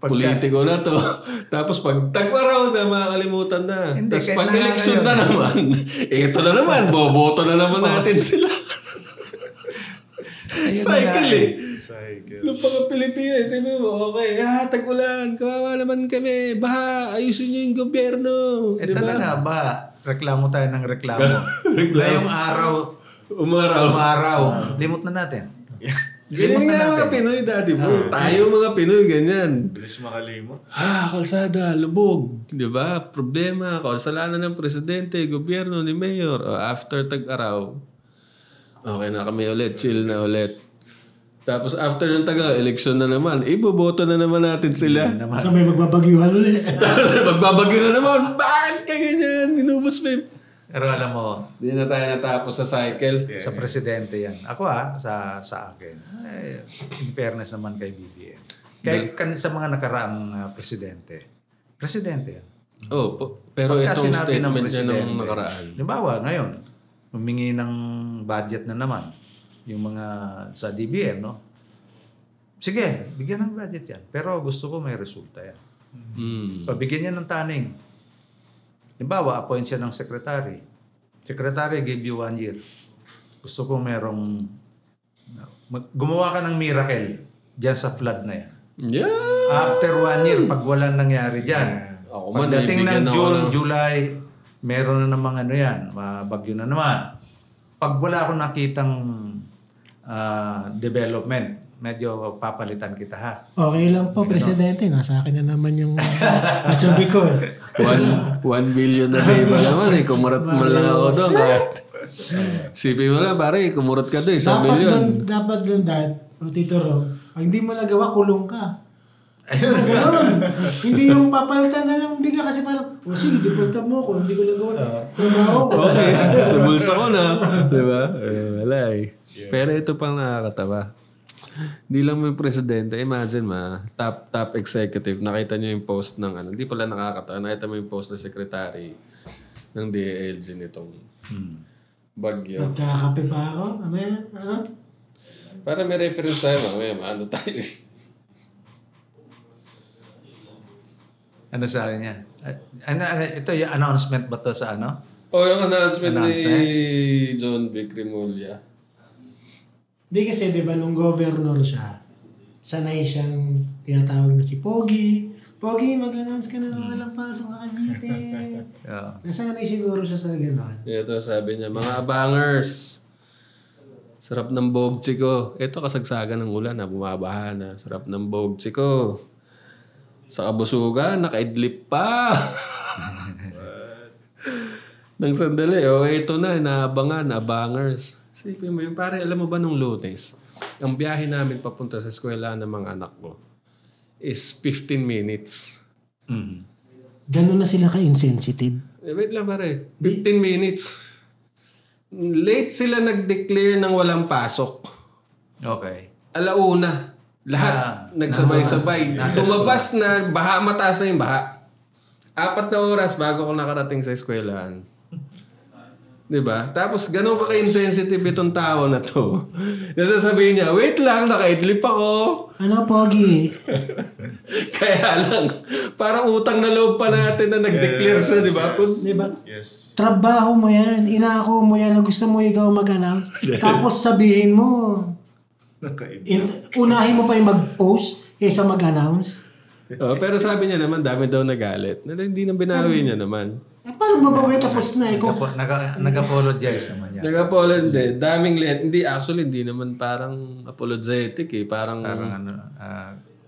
politiko na to. Tapos pag tag-araw na, makakalimutan na. Hindi, Tapos kahit pag na eleksyon ngayon. na naman, ito na naman, boboto na naman natin sila. Cycle Cycle. Yung mga Pilipinas, sabi mo, okay, tag-ulan, kawawa naman kami, baha, ayusin nyo yung gobyerno. Ito Diba? na ba? Reklamo tayo ng reklamo. Ngayong araw, umaraw, limot na natin. Ganyan nga mga Pinoy, daddy boy. Tayo mga Pinoy, ganyan. Bilis makalimot. Kalsada, lubog. Di ba? Problema, kasalanan ng presidente, gobyerno, ni mayor. After tag-araw, okay na kami ulit, chill na ulit. Tapos after ng tag-araw, eleksyon na naman. Iboboto na naman natin sila. Sabay magbabagyuhan ulit. Tapos magbabagyo na naman. Bakit ka ganyan? Inubos mo yung... Pero alam mo, Di na tayo natapos sa cycle. sa presidente yan. Ako sa akin. In fairness naman kay BBM. Kahit sa mga nakaraang presidente. Presidente yan. Pero Pagka itong sinabi ng statement niya presidente, nung nakaraan. Halimbawa, ngayon, humingi ng budget na naman yung mga sa DBM, no? Sige, bigyan ng budget yan. Pero gusto ko may resulta yan. Pabigyan niya ng taning. Halimbawa, appoint siya ng secretary. Secretary gave you 1 year. Gusto ko merong... gumawa ka ng miracle dyan sa flood na yan. Yeah! After 1 year, pag walang nangyari dyan, Ako man, pagdating naibigyan ng ako June, ng- July, meron na namang bagyo na naman. Pag wala akong nakitang development, medyo papalitan kita ha. Okay lang po, Presidente. Nasa akin na naman yung nasabi ko. 1 billion na day ba naman Kumurat mo lang ako doon. Sipin mo lang, pare, kumurat ka doon. 1 billion. Dapat doon, Dad, o Tito Rom, pag hindi mo nagawa, kulong ka. Ganun. Hindi yung papalitan na lang bigla kasi parang, sige, dipultan mo ako, hindi ko nagawa. Trabaho ko. Okay. Nabulsa ko na. Diba? Wala eh. Pero ito pang nakakatawa. Hindi lang yung presidente. Imagine top executive. Nakita niyo yung post ng hindi pala nakakatawa. Nakita mo yung post ng secretary ng DILG nitong bagyo. Nagkakape pa ako. Ano? Para may reference tayo, ano tayo eh. Ano sa niya? Ito yung announcement ba to sa ano? Yung announcement ni John Vic Remulla. Di kasi, di ba, nung governor siya, sanay siyang tinatawag na si Pogi. Pogi, mag-announce ka na ng walang pasok na Cavite. Nasanay siguro siya sa gano'n. Ito, sabi niya, mga abangers, sarap ng bogchi ko. Ito, kasagsagan ng ulan na bumabaha na. Sarap ng bogchi ko. Sa kabusugan, nakaidlip pa. Nang sandali, ito na, inaabangan, abangers. Sipin mo yun, pare, alam mo ba nung Lunes, ang biyahe namin papunta sa eskwela ng mga anak ko is 15 minutes. Ganun na sila ka-insensitive. Wait lang pare, 15 minutes. Late sila nag-declare ng walang pasok. Okay. Alauna. Lahat nagsabay-sabay. Lumabas na, mataas na yung baha. 4 na oras bago ako nakarating sa eskwelahan. Diba? Tapos ganun ka ka-insensitive itong tao na to. Nasasabihin niya, wait lang, nakaidlip ako. Ano, Pogi? Kaya lang, parang utang na loob pa natin na nag-declare siya, di ba? Diba? Yes. Trabaho mo yan. Inako mo yan na gusto mo ikaw mag-announce. Tapos sabihin mo, unahin mo pa yung mag-post kaysa mag-announce. Pero sabi niya naman, dami daw nagalit. Hindi na binawi niya naman. Paano mabawi tapos na? Nag-apologize naman yan. Nag-apologize. Daming let. Hindi naman parang apologetic eh. Parang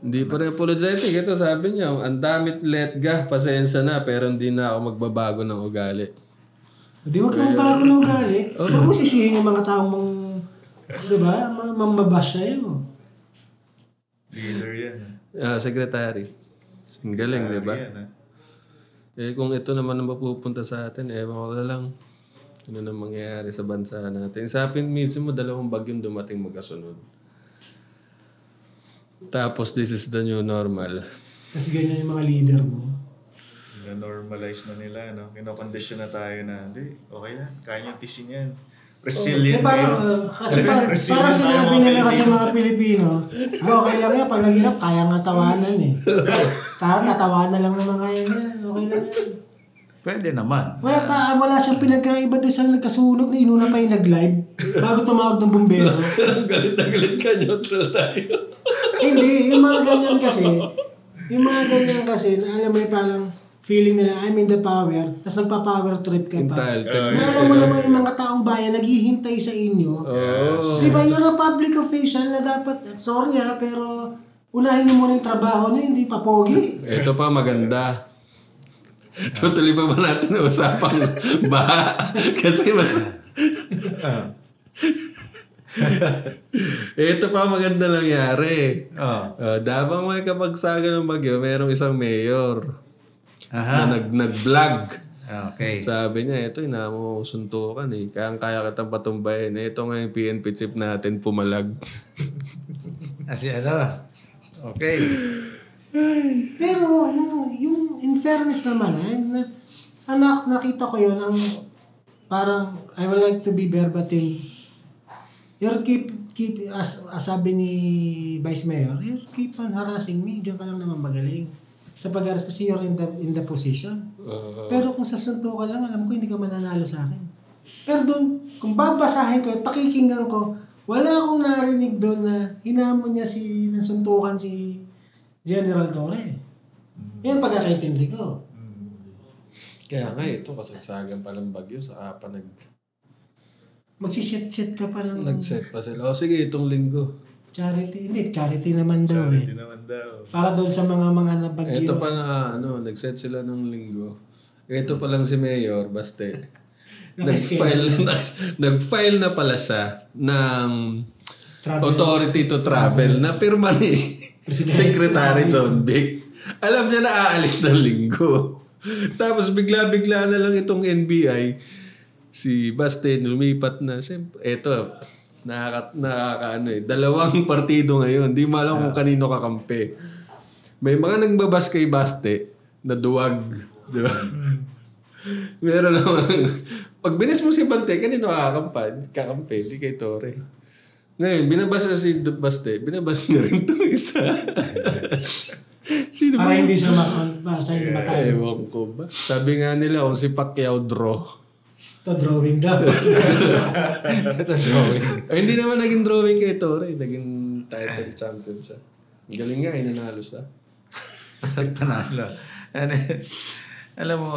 hindi pa rin apologetic. Ito sabi niya, ang damit let ga, pasensya na, pero hindi na ako magbabago ng ugali. Hindi wag kang magbago ng ugali. Huwag mo sisihin yung mga taong diba? Mamabash sa'yo. Leader yan. Secretary. Ang galing, di ba? Kung ito naman ang mapupunta sa atin, ewan ko na lang ano na mangyayari sa bansa natin. Sa akin mismo, 2 bagyong dumating magkasunod. Tapos, this is the new normal. Kasi ganyan yung mga leader mo. Na-normalize na nila, no? Kinokondisyon na tayo na, hindi, okay na, kaya niyang tisin yan. Resilient kasi parang sinabi nila kasi mga Pilipino, okay lang yan, pag naghirap, kaya nga tawanan eh. Tatawanan lang naman kaya yan. Okay lang yan. Pwede naman. Wala siyang pinagkaiba doon sa nagkasunog na inuna pa yung nag-live bago tumawag ng bumbero. Galit na galit ka, neutral tayo. Hindi, yung mga ganyan kasi, alam mo yung parang feeling nila, I'm in the power, tapos nagpa-power trip ka pa. Alam mo naman yung mga taong bayan, naghihintay sa inyo. Diba, you're a public official na dapat, sorry pero unahin niyo muna yung trabaho niyo, hindi pa pogi. Ito pa maganda. Tutuloy pa ba natin na usapang baha? Kasi mas... Ito pa maganda nangyari. Dabang may kapagsagan ng bagyo, merong isang mayor na nag-vlog. Okay. Sabi niya, ito mo suntukan eh. Kaya kitang patumbayin. Ito nga yung PNP chief natin pumalag. Okay. Pero, yung in fairness naman, nakita ko yun, parang, I would like to be verbatim. You keep as sabi ni Vice Mayor, you keep on harassing me, diyan ka lang naman magaling. Sa pag-aras kasi you're in the position. Pero kung sa suntukan lang, alam ko hindi ka mananalo sa akin. Pero doon, kung babasahin ko, pakikinggan ko, wala akong narinig doon na hinamon niya nasuntukan si General Torre. Yan pagkakaintindi ko. Kaya nga ito, kasagsagan pa ng bagyo, saka pa Magsiset-set ka pa ng... Nag-set pa sila. Sige, itong linggo. Charity. Hindi, charity naman daw Charity naman daw. Para doon sa mga nabagyo. Ito pa nga, nag-set sila ng linggo. Ito pa lang si Mayor, Baste. Nag-file na pala siya ng authority to travel na pirma ni Secretary John Vic. Alam niya na aalis ng linggo. Tapos bigla-bigla na lang itong NBI, si Baste lumipat na. Ito, Nakakaano eh. Dalawang partido ngayon. Di mo alam kung kanino kakampi. May mga nagbabas kay Baste na duwag. Di ba? Meron naman. Pag binis mo si Bante, kanino kakampi? Di kay Torre. Ngayon, binabas na si Baste. Binabas niya rin itong isa. Sino Para ba? hindi siya para sa hindi matay. Ewan ko ba? Sabi nga nila, kung si Pacquiao draw. Ito drawing daw. Ito drawing. Ay, hindi naman naging drawing kay Torre. Naging title champion siya. Ang galing nga, inanalo siya. Panalo. Alam mo,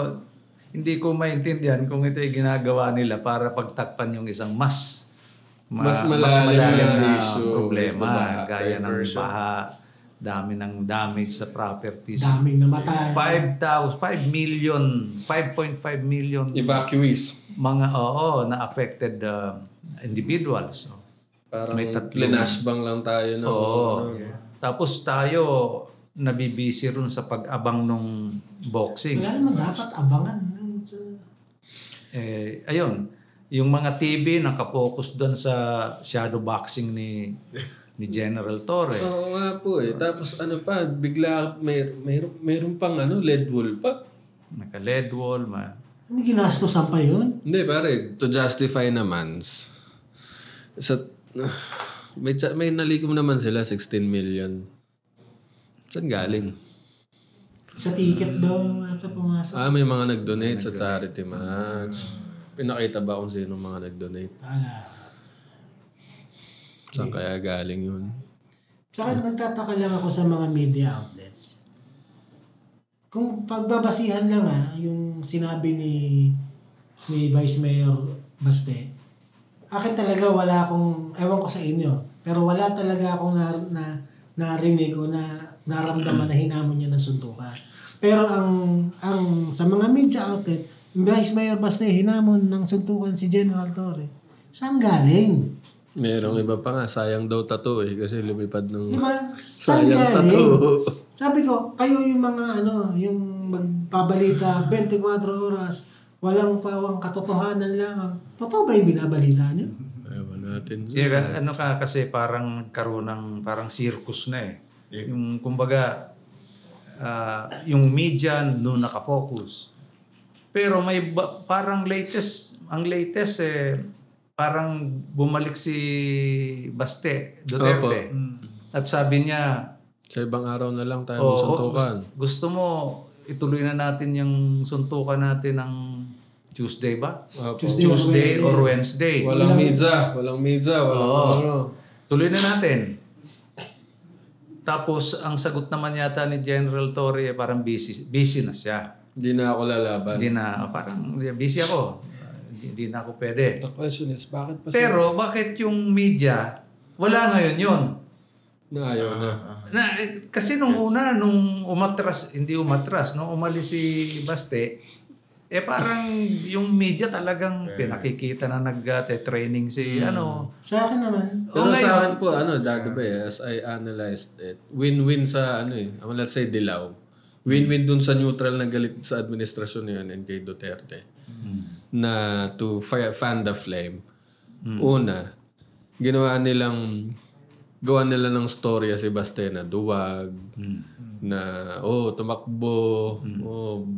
hindi ko maintindihan kung ito ay ginagawa nila para pagtakpan yung isang mas malalim na issue. problema. Gaya ng baha, dami ng damage sa properties. Daming namatay. 5.5 million Evacuees. mga na affected individuals. So, Parang may tatlong- linashbang lang tayo. No? Oo. Tapos tayo nabibisi ron sa pag-abang nung boxing. Wala naman dapat abangan. Ayun, yung mga TV nakapokus doon sa shadow boxing ni General Torre. Oo nga po eh. Tapos ano pa, bigla mayroon pang lead wool pa. Naka-lead wall. May ginastosan pa yun? Hindi pare, to justify naman. May nalikom naman sila 16 million. Saan galing? Sa ticket daw yung ata pumasok. May mga nag-donate sa charity match. Pinakita ba kung sino mga nag-donate? Ala. Saan kaya galing yun? Tsaka nagtataka lang ako sa mga media outlets. Kung pagbabasihan lang yung sinabi ni Vice Mayor Baste, akin talaga wala akong, ewan ko sa inyo, pero wala talaga akong narinig o naramdaman na hinamon niya ng suntukan. Pero ang sa mga media outlet, Vice Mayor Baste hinamon ng suntukan si General Torre. Saan galing? Merong iba pa nga, sayang daw tattoo eh, kasi lumipad ng Di ba? Saan sayang galing? tattoo. Sabi ko, kayo yung mga yung magpabalita 24 oras, walang pawang katotohanan lamang. Totoo ba yung binabalita niyo? Ewan natin. Kasi parang nagkaroon ng parang circus na eh. Yung kumbaga, yung media doon nakafocus. Pero may parang ang latest parang bumalik si Baste Duterte. At sabi niya, sa ibang araw na lang tayo magsuntukan. gusto mo ituloy na natin yung suntukan natin ng Tuesday ba? Opo. Tuesday or Wednesday. Walang media, walang Tuloy na natin. Tapos ang sagot naman yata ni General Torre parang busy na siya. Hindi na ako lalaban. Hindi na, parang busy ako. Hindi na ako pwede. The question is, bakit pa Pero bakit yung media, wala ngayon yun? na ayaw na? Kasi nung umalis si Baste, parang yung media talagang pinakikita na nag-training si Sa akin naman, Pero sa akin po, Dado ba as I analyzed it, win-win sa let's say Dilaw. Win-win dun sa neutral na galit sa administrasyon niyan and kay Duterte. Na to fan the flame. Una, gawa nila ng storya si Baste na duwag, na tumakbo,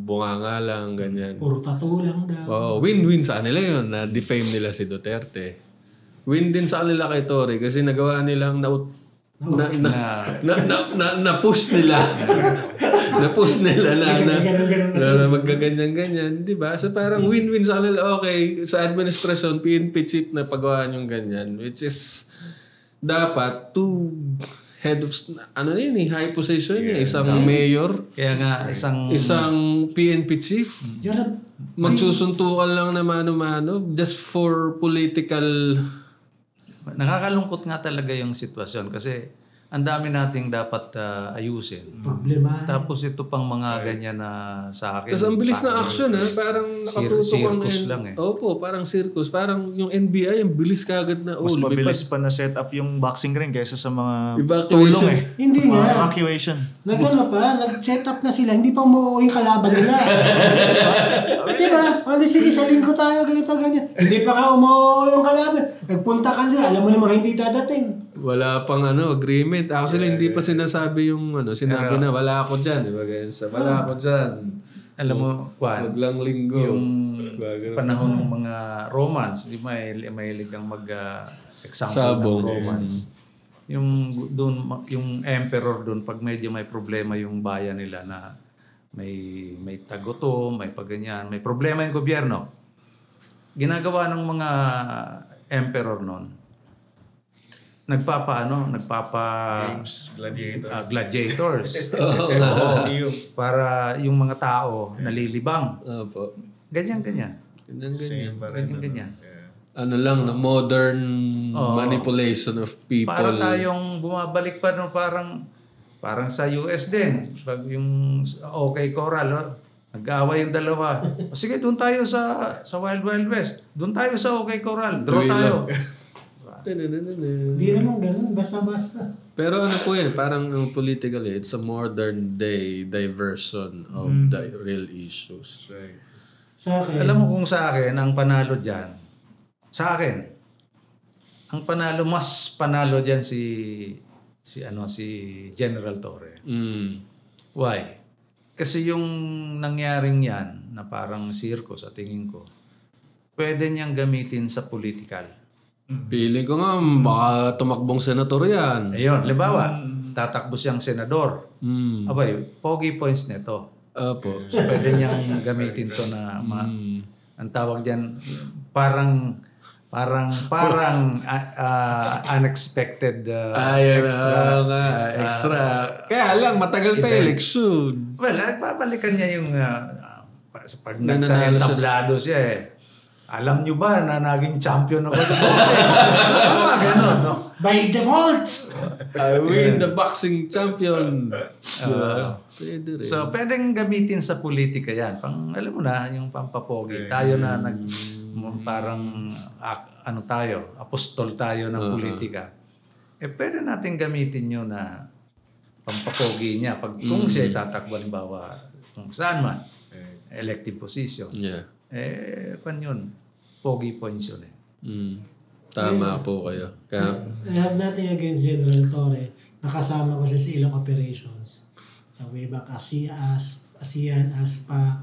bunganga lang, ganyan. puro tattoo lang daw. Win-win sa kanila yun, na defame nila si Duterte. Win din sa kanila kay Torre kasi nagawa nilang na-push nila. Na-push nila na magkaganyan-ganyan. Diba? So parang win-win sa kanila. Okay, sa administrasyon, PNP chief na pagawaan yung ganyan. Which is, dapat two head of, high position isang mayor. Kaya nga, isang PNP chief. Magsusuntukan lang na mano-mano just for political. Nakakalungkot nga talaga yung sitwasyon kasi ang dami nating dapat ayusin. Problema. Tapos ito pang mga ganyan na sa akin. Tapos ang bilis na action parang nakatutok ang circus lang eh. Opo, parang circus. Parang yung NBI, ang bilis kagad na. Mas mabilis pa na set up yung boxing ring kaysa sa mga Evacuation. tulong Hindi Mga nga. evacuation. Nag-set up na sila, hindi pa umuo yung kalaban nila. Diba? Sige, sa linggo tayo, ganito, ganyan. Hindi pa nga umuo yung kalaban. Nagpunta ka nila, alam mo naman hindi dadating. Wala pang agreement. Actually, hindi pa sinasabi yung sinabi na wala ako dyan. Diba? Wala ako dyan. Alam mo, Juan, Maglang linggo. yung Ganun. panahon ng mga Romans, di ba, mahilig ang mag-example Sabong. ng Romans. Yung emperor doon, pag medyo may problema yung bayan nila na may tagutom, may paganyan, may problema yung gobyerno, ginagawa ng mga emperor noon, Games, gladiator. gladiators. Coliseum. Para yung mga tao nalilibang. Opo. Ganyan. Ganyan. Same pa rin. Ganyan. Ano lang, na modern manipulation of people. Para tayong bumabalik pa no, parang sa US din. Pag yung okay Coral, nag-aaway yung dalawa. Sige, doon tayo sa Wild Wild West. Doon tayo sa okay Coral. Draw tayo. Hindi naman ganun, basta-basta. Pero po yan, parang politically, it's a modern day diversion of the real issues. Right. Sa akin, Alam mo kung sa akin, ang panalo dyan, sa akin, ang panalo, mas panalo dyan si General Torre. Why? Kasi yung nangyaring yan, na parang circus sa tingin ko, pwede niyang gamitin sa political. Feeling ko nga, baka tumakbong senator yan. Ayun, libawa, tatakbo siyang senador. Abay, pogi points nito. Opo. So, pwede niyang gamitin to na, ang tawag diyan, parang unexpected extra. Kaya lang, matagal pa election. Well, babalikan niya yung pag Nananalo siya. tablado siya eh. Alam niyo ba na naging champion ako sa boxing? Ganun, no? by default! I win the boxing champion. Pwede rin. So, pwedeng gamitin sa politika yan. Alam mo na, yung pampapogi. Tayo na parang, apostol tayo ng politika. Pwede natin gamitin yun na pampapogi niya. Kung siya tatakbo, halimbawa, kung saan man, elective position. Yeah. Pan yun. Pogi points yun eh. Tama po kayo. Kaya, I have nothing against General Torre. Nakasama ko siya sa ilang operations. Way back ASEAN, ASPA,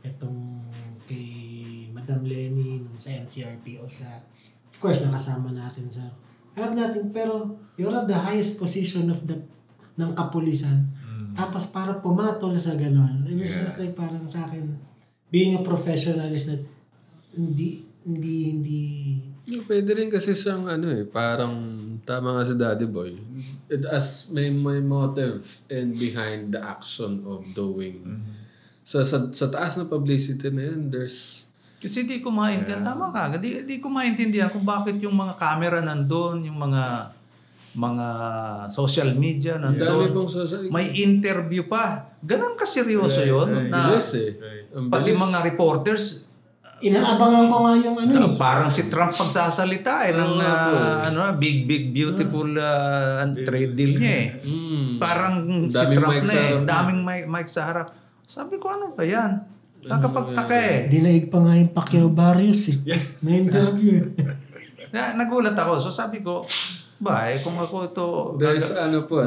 itong kay Madam Lenny, nung sa NCRPO siya. Of course, nakasama natin sa... I have nothing, pero you're at the highest position of ng kapulisan. Tapos para pumatol sa ganon. It was just like parang sa akin, being a professional is that hindi pwede rin kasi siyang parang tama nga si Daddy Boy. As may motive and behind the action of doing. So sa taas na publicity na yan, there's... Kasi di ko maintindihan. Tama ka. Di ko maintindihan kung bakit yung mga camera nandun, yung mga social media Dami nandun. pong social... May interview pa. Ganon kaseryoso yun. Na, Bilis Ang pati bilis. mga reporters, inaabangan ko nga yung parang si Trump pagsasalita ng big beautiful trade deal niya eh. Parang si Daming Trump mic na sa eh. harap. Daming mic sa harap. Sabi ko, ano ba yan? Nakapagtaka eh. Dinaig pa nga yung Pacquiao Barrios na-interview Nagulat ako. So sabi ko, kung ako ito... There's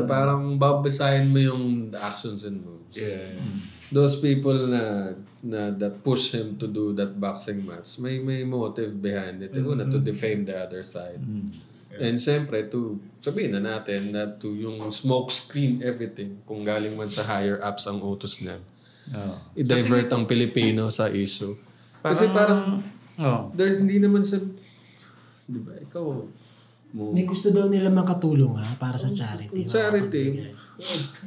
parang babasahin mo yung actions and moves. Yeah. Those people na that push him to do that boxing match, may motive behind it. Una, to defame the other side. And syempre, sabihin na natin na yung smoke screen everything, kung galing man sa higher ups ang utos niya, i-divert ang Pilipino sa issue. Kasi parang, there's hindi naman sa, di ba, ikaw, Hindi gusto daw nila makatulong para sa charity. Charity.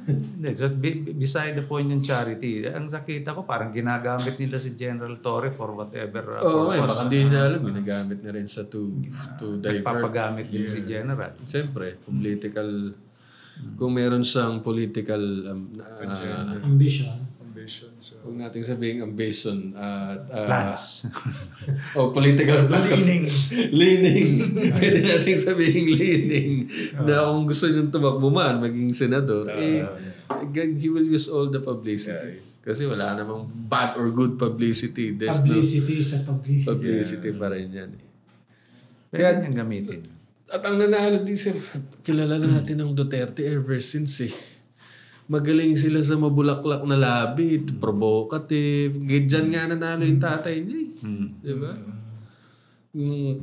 Hindi, beside the point yung charity, ang nakita ko parang ginagamit nila si General Torre for whatever purpose. Baka hindi niya alam, ginagamit na rin sa to divert. Papagamit din si General. Siyempre, political Kung meron siyang political Ambition. So, huwag natin sabihin ambition Plans. o political plans. Leaning. Pwede natin sabihin leaning na kung gusto niyong tumakbo man, maging senador, he will use all the publicity. Kasi wala namang bad or good publicity. There's Publicity sa publicity. publicity pa rin yan. Pwede niyang gamitin. At ang nanalo din kilala na natin ng Duterte ever since Magaling sila sa mabulaklak na labi, provocative. Diyan nga nanalo yung tatay niya Diba?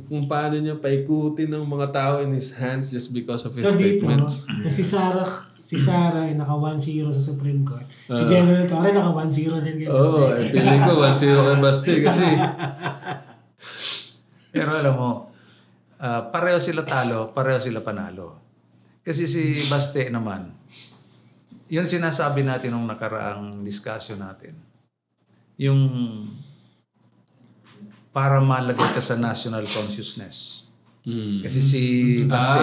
Kung paano niya paikutin ng mga tao in his hands just because of his statements. Dito, si Sara ay naka 1-0 sa Supreme Court. Si General Torre naka 1-0 din kay Baste. Feeling ko 1-0 kay Baste kasi. Pero alam mo, pareho sila talo, pareho sila panalo. Kasi si Baste naman, yun sinasabi natin nung nakaraang discussion natin. Yung para malagay ka sa national consciousness. Kasi si Baste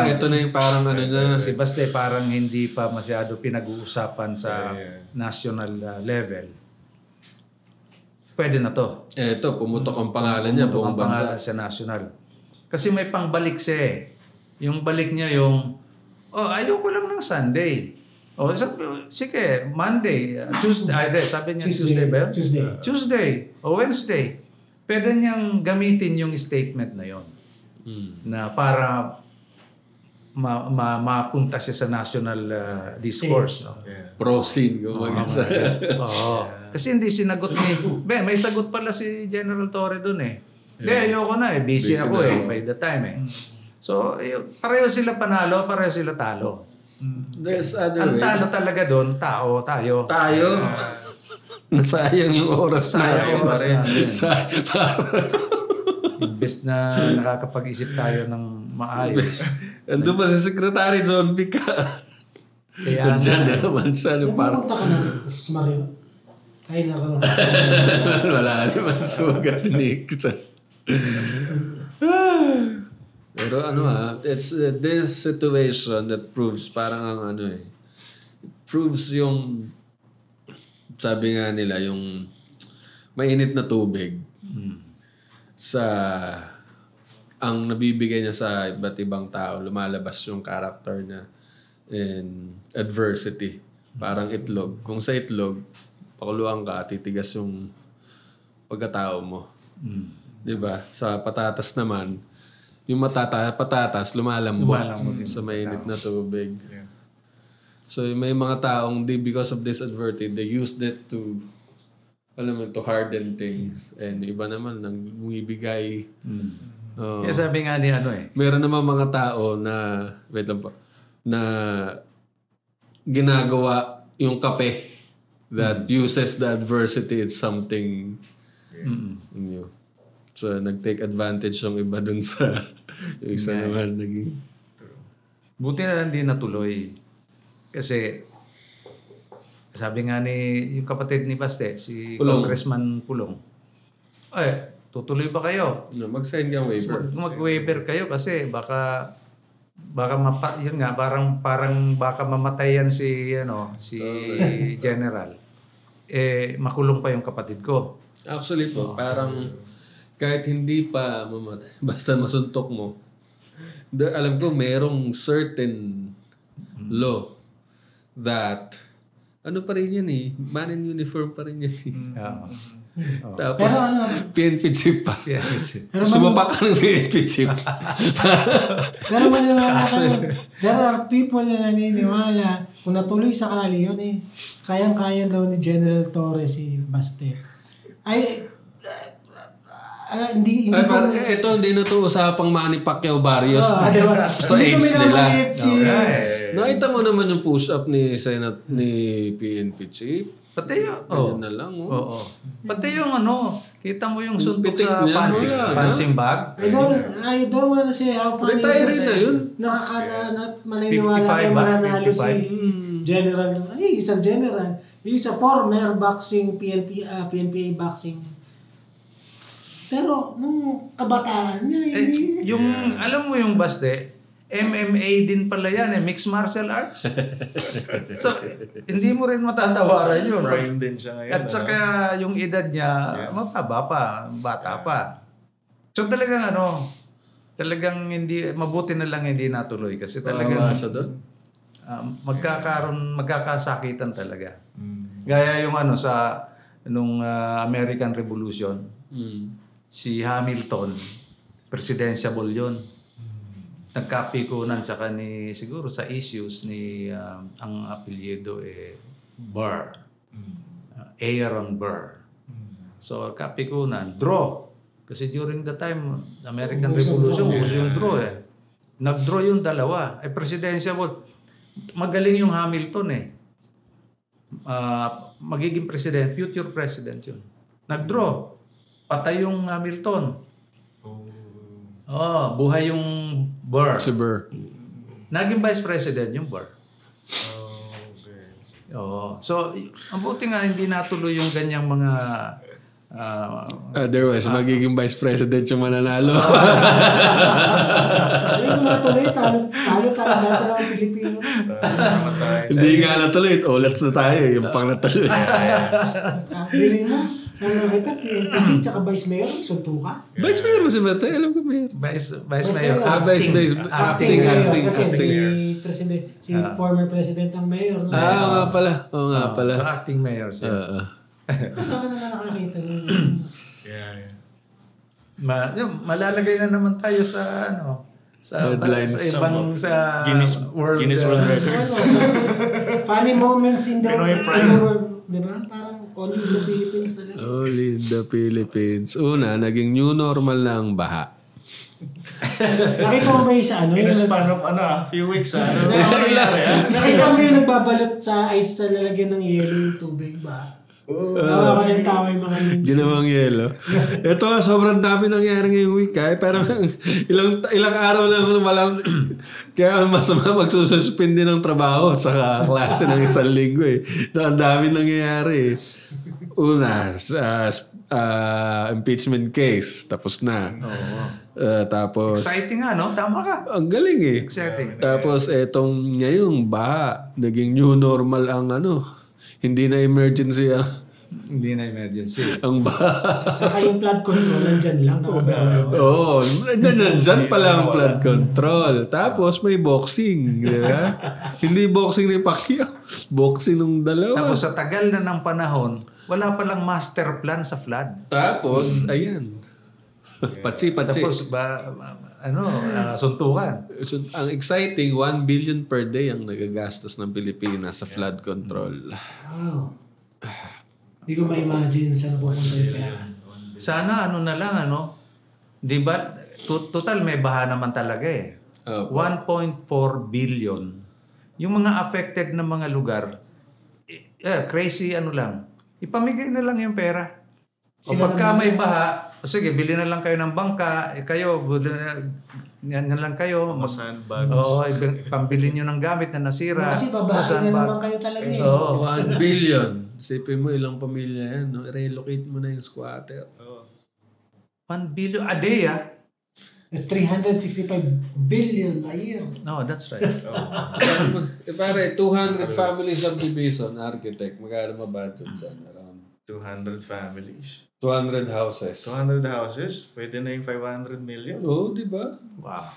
ito na yung parang niya. si Baste parang hindi pa masyado pinag-uusapan sa national level. Pwede na to. Ito, pumutok ang pangalan niya. Pumutok ang pangalan sa national. Kasi may pangbalik siya Yung balik niya yung, ayoko lang ng Sunday. Sige, Monday, Tuesday, sabi niya Tuesday ba yun? Tuesday o Wednesday. Pwede niyang gamitin yung statement na yon na para mapunta siya sa national discourse. No? Proceed. Kasi hindi sinagot ni... may sagot pala si General Torre dun ayoko na busy ako by the time So, pareho sila panalo, pareho sila talo. There's other Ang way. talo talaga doon, tayo. Nasayang yung oras natin. Imbes na nakakapag-isip tayo ng maayos. Ando pa si Secretary John Pica. Kaya Diyan na naman siya. Pumunta ka na, Mario. Ay, nako. Wala naman sugat ni Pero it's this situation that proves parang ang it proves yung sabi nga nila yung mainit na tubig sa ang nabibigay niya sa iba't ibang tao, lumalabas yung character niya in adversity. Parang itlog. Kung sa itlog, pakuluan ka, titigas yung pagkatao mo. Diba? Sa patatas naman, yung patatas, lumalambot sa mainit na tubig. Yeah. So, may mga taong, because of this adversity, they used it to, to harden things. And iba naman, nang bumibigay. Kaya sabi nga ni Meron naman mga tao na, wait lang po, na ginagawa yung kape that uses the adversity, it's something new. So, nag-take advantage yung iba dun sa yung isa naman naging... Buti na lang din natuloy. Kasi, sabi nga ni yung kapatid ni Baste, si Pulong. Congressman Pulong, tutuloy ba kayo? Mag-sign ka waiver. Mag-waiver kayo kasi baka yun nga, parang baka mamatayan si General. Makulong pa yung kapatid ko. Actually po, parang kahit hindi pa mamatay, basta masuntok mo, alam ko merong certain law that pa rin yan man in uniform pa rin yan Tapos, PNP chief pa. Sumapak ka ng PNP chief. Pero maniwala ka, there are people na naniniwala kung natuloy sakali yun kayang-kaya daw ni General Torre si Baste. Hindi ito hindi na to usapang Manny Pacquiao Barrios diba? sa age nila. Nakita mo naman yung push-up ni PNP chief. Pati Ganyan na lang. Oo. Pati yung kita mo yung suntok pitik sa niya, punching bag. I don't wanna say how funny Retire na yun. Maniniwala kayo mananalo si General. Isang general. He's a former boxing PNPA boxing. Pero nung kabataan niya, hindi. Alam mo yung Baste, MMA din pala yan, mixed martial arts. So, hindi mo rin matatawaran yun. Prime din siya ngayon. At saka yung edad niya, mababa pa, bata pa. So talagang talagang mabuti na lang hindi natuloy kasi talagang siya doon. magkakasakitan talaga. Gaya yung nung American Revolution, si Hamilton, presidentiable yun. Nagkapikunan tsaka siguro sa issues ang apelyido Burr. Aaron Burr. So kapikunan, draw. Kasi during the time, American Revolution, uso yung draw Nag-draw yung dalawa. Presidentiable. Magaling yung Hamilton magiging president, future president yun. Nag-draw. Patay yung Hamilton. Buhay yung Burr. Si Burr. Naging vice president yung Burr. Okay. So, ang buti nga hindi natuloy yung ganyang mga otherwise, magiging vice president yung mananalo. Hindi ko natuloy. Talo tayo dati lang ang Pilipino. Hindi nga natuloy. Ulats na tayo. Yung pang natuloy. Bili mo. Sana kita, PNPC tsaka Vice Mayor, suntukan. Vice Mayor mo si Matay? Alam ko Mayor. Vice Mayor. Acting. Kasi si former president ang mayor. No? Nga pala. Oo nga pala. So, acting mayor siya. Kasama naman nakakita nun. Malalagay na naman tayo sa headlines. sa ibang Guinness World Records. Funny moments in the Pinoy world. Diba? Parang only in the Philippines talaga. Only in the Philippines. Una, naging new normal na ang baha. Nakita mo ba yung sa In a span of few weeks Nakita mo yung nagbabalot sa ice sa lalagyan ng yelo yung tubig ba? Tawa ko ng tawa yung mga memes. Ginawang yelo. Ito, sobrang dami nangyari ngayong week. Pero ilang araw lang walang... Kaya masama magsususpend din ng trabaho sa klase ng isang linggo Ang dami nangyayari Una, impeachment case. Tapos na. Tapos... Exciting no? Tama ka. Ang galing Exciting. Tapos etong ngayong baha, naging new normal ang hindi na emergency Hindi na emergency. ang baha. Saka yung flood control, nandyan lang, na-overwhelm. Nandyan pala ang flood control. Tapos may boxing. Di ba? Hindi boxing ni Pacquiao. Boxing ng dalawa. Tapos sa tagal na ng panahon, wala palang master plan sa flood. Tapos, ayan. Patsi. Tapos suntukan. So, ang exciting, 1 billion per day ang nagagastos ng Pilipinas sa flood control. Wow. Hindi ko ma-imagine saan pupunta yung pera. Sana na lang, Di ba, total may baha naman talaga 1.4 billion. Yung mga affected na mga lugar, crazy lang. Ipamigay na lang yung pera. O pagka may baha, sige, bili na lang kayo ng bangka, yan na lang kayo. Sandbags. Pambili nyo ng gamit na nasira. Kasi babahan na naman kayo talaga 1 billion. Isipin mo ilang pamilya yan, relocate mo na yung squatter. 1 billion a day, It's 365 billion a year. No, that's right. Pare, 200 family subdivision, architect, magkano mabudget dyan? Around 200 families. 200 houses. 200 houses? Pwede na yung 500 million. Oo, di ba? Wow.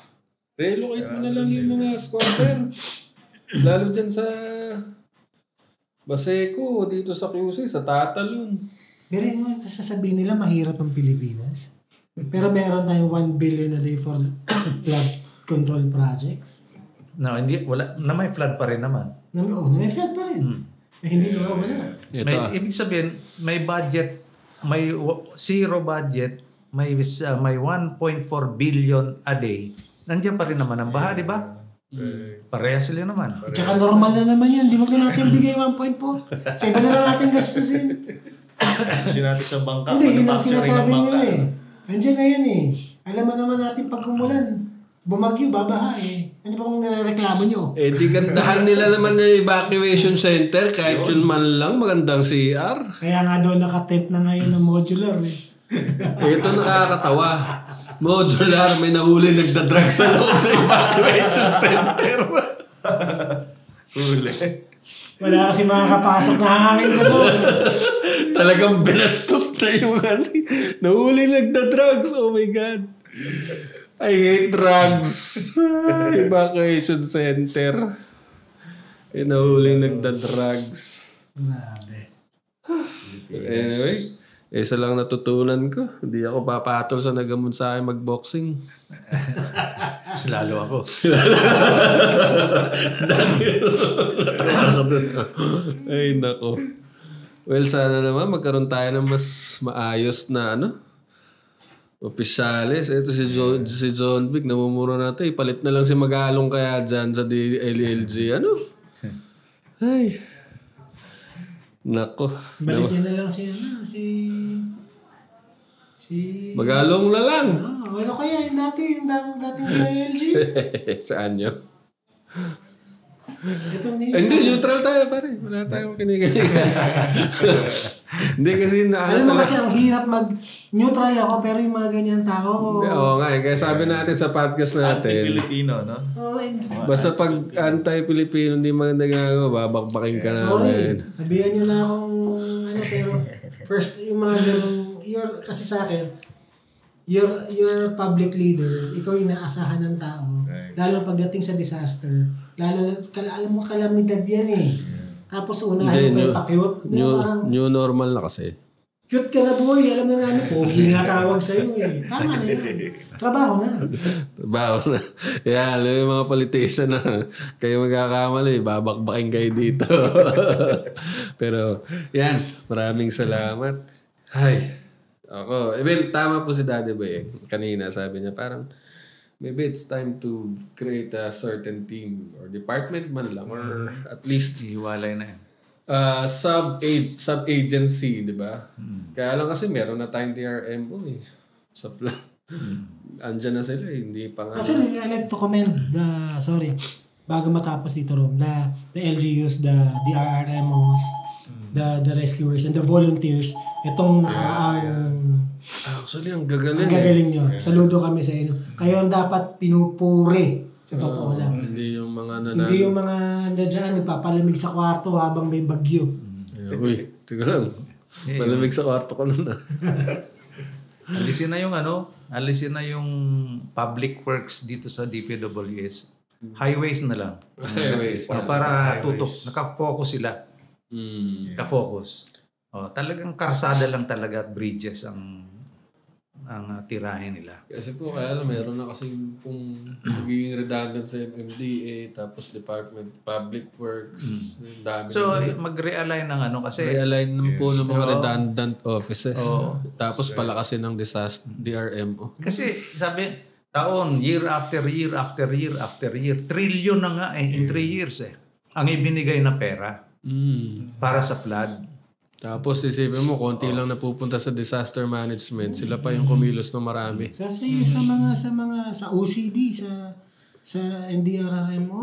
Relocate mo na lang yung mga squatter. Lalo dyan sa Baseco, dito sa QC, sa Tatalon. Pero yung sasabihin nila, mahirap ang Pilipinas. Pero meron tayong 1 billion a day for flood control projects. No, hindi, wala, may flood pa rin naman. May flood pa rin. Hindi wala. Ibig sabihin, may budget, may zero budget, may 1.4 billion a day. Nandiyan pa rin naman ang baha, di ba? Parehas sila naman. At saka normal na naman yan. Di wag na natin bigay 1.4. Sa iba na lang natin gastusin. Gastusin natin sa bangka. Hindi, yun ang sinasabi nila Nandiyan na yan Alam mo naman natin pag umulan, bumagyo, babaha Ano bang nireklamo nyo? Di gandahan nila naman yung evacuation center kahit yun man lang magandang CR. Kaya nga doon nakatent na ngayon ng modular Ito nakakatawa. modular, may nahuli nagda-drug sa loob ng evacuation center. Huli. Wala kasi makakapasok na hangin sa loob. Talagang binastos na yung nahuli nagda-drugs. Oh my God. I hate drugs. Evacuation center. Nahuli nagda-drugs. Grabe. Anyway, isa lang natutunan ko. Hindi ako papatol sa nagamon sa akin mag-boxing. Lalo ako. Ay, nako. Well, sana naman magkaroon tayo ng mas maayos na opisyales. Ito si John Vic, namumuro na ito. Ipalit na lang si Magalong kaya dyan sa DLLG. Ay. Nako. Balik niyo na lang si Magalong na lang. Ano kaya yung dating DLG? Saan yun? Ito Hindi, neutral tayo pare. Wala tayong kinikilingan. Hindi kasi alam mo kasi ang hirap mag-neutral ako pero yung mga ganyan tao. Oo nga eh. Kaya sabi natin sa podcast natin. Anti-Filipino, no? Basta pag anti-Filipino hindi maganda ginagawa, babakbakin ka namin. Sabihan nyo na akong pero first yung mga ganun, kasi sa akin, you're public leader, ikaw yung naasahan ng tao. Right. Lalo pagdating sa disaster, alam mo kalamidad yan eh. Tapos unahin mo pa yung pa-cute. New normal na kasi. Cute ka na boy, alam na namin. Pogi nga tawag sa'yo eh. Tama na yun. Trabaho na. Yan, alam yung mga politician na kayo magkakamali, babakbakin kayo dito. Pero, yan, maraming salamat. Ay, ako. Well, tama po si Daddy Boy. Kanina sabi niya, parang, maybe it's time to create a certain team or department man lang or at least hiwalay na yan. Sub-agency, di ba? Kaya lang kasi meron na tayong DRMO eh. Sa flat. Andyan na sila eh. Hindi pa nga. Actually, I like to commend bago matapos dito Rom, the LGUs, the RRMOs, the rescuers and the volunteers. Itong nakaraang actually, ang gagaling. Ang gagaling nyo. Saludo kami sa inyo. Kayo ang dapat pinupuri. Sa totoo lang. Hindi yung mga Hindi yung mga nandiyan, nagpapalamig sa kwarto habang may bagyo. Uy, tiga lang. Malamig sa kwarto ko nun Alisin na yung public works dito sa DPWH. Highways na lang. Para tutok. Naka-focus sila. Naka-focus. Talagang karsada lang talaga at bridges ang tirahin nila. Kasi po kaya lang meron na kasi kung magiging redundant sa MMDA tapos Department of Public Works. Dami so mag-realign ng kasi realign po ng mga redundant offices. Tapos palakasin ng disaster DRMO. Kasi sabi year after year after year after year, trillion na nga in 3 years ang ibinigay na pera para sa flood. Tapos isipin mo, konti lang napupunta sa disaster management. Sila pa yung kumilos ng marami. Sa OCD, sa NDRRMO,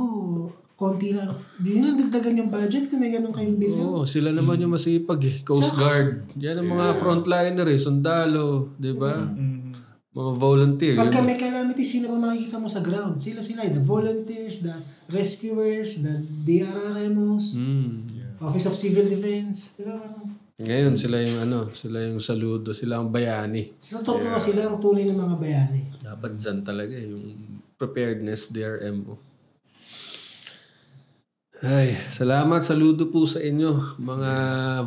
konti lang. Di nyo dagdagan yung budget kung may ganun kayong bilyon. Oo, sila naman yung masipag Coast Guard. Yan ang mga frontliner sundalo, di ba? Mga volunteer. Pagka may calamity, sino ba makikita mo sa ground? Sila. The volunteers, the rescuers, the DRRMOs. Office of Civil Defense, di ba parang? Ngayon sila yung saludo, sila ang bayani. Sa totoo sila ang tunay ng mga bayani. Dapat dyan talaga yung preparedness DRMO. Ay, salamat, saludo po sa inyo mga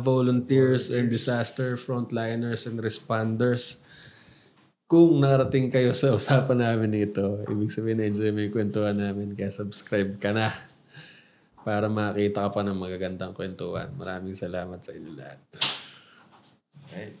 volunteers and disaster frontliners and responders. Kung nakarating kayo sa usapan namin dito, ibig sabihin enjoy mo yung kwentuhan namin, kaya subscribe ka na. Para makita ka pa ng magagandang kwentuhan. Maraming salamat sa inyo lahat. Okay.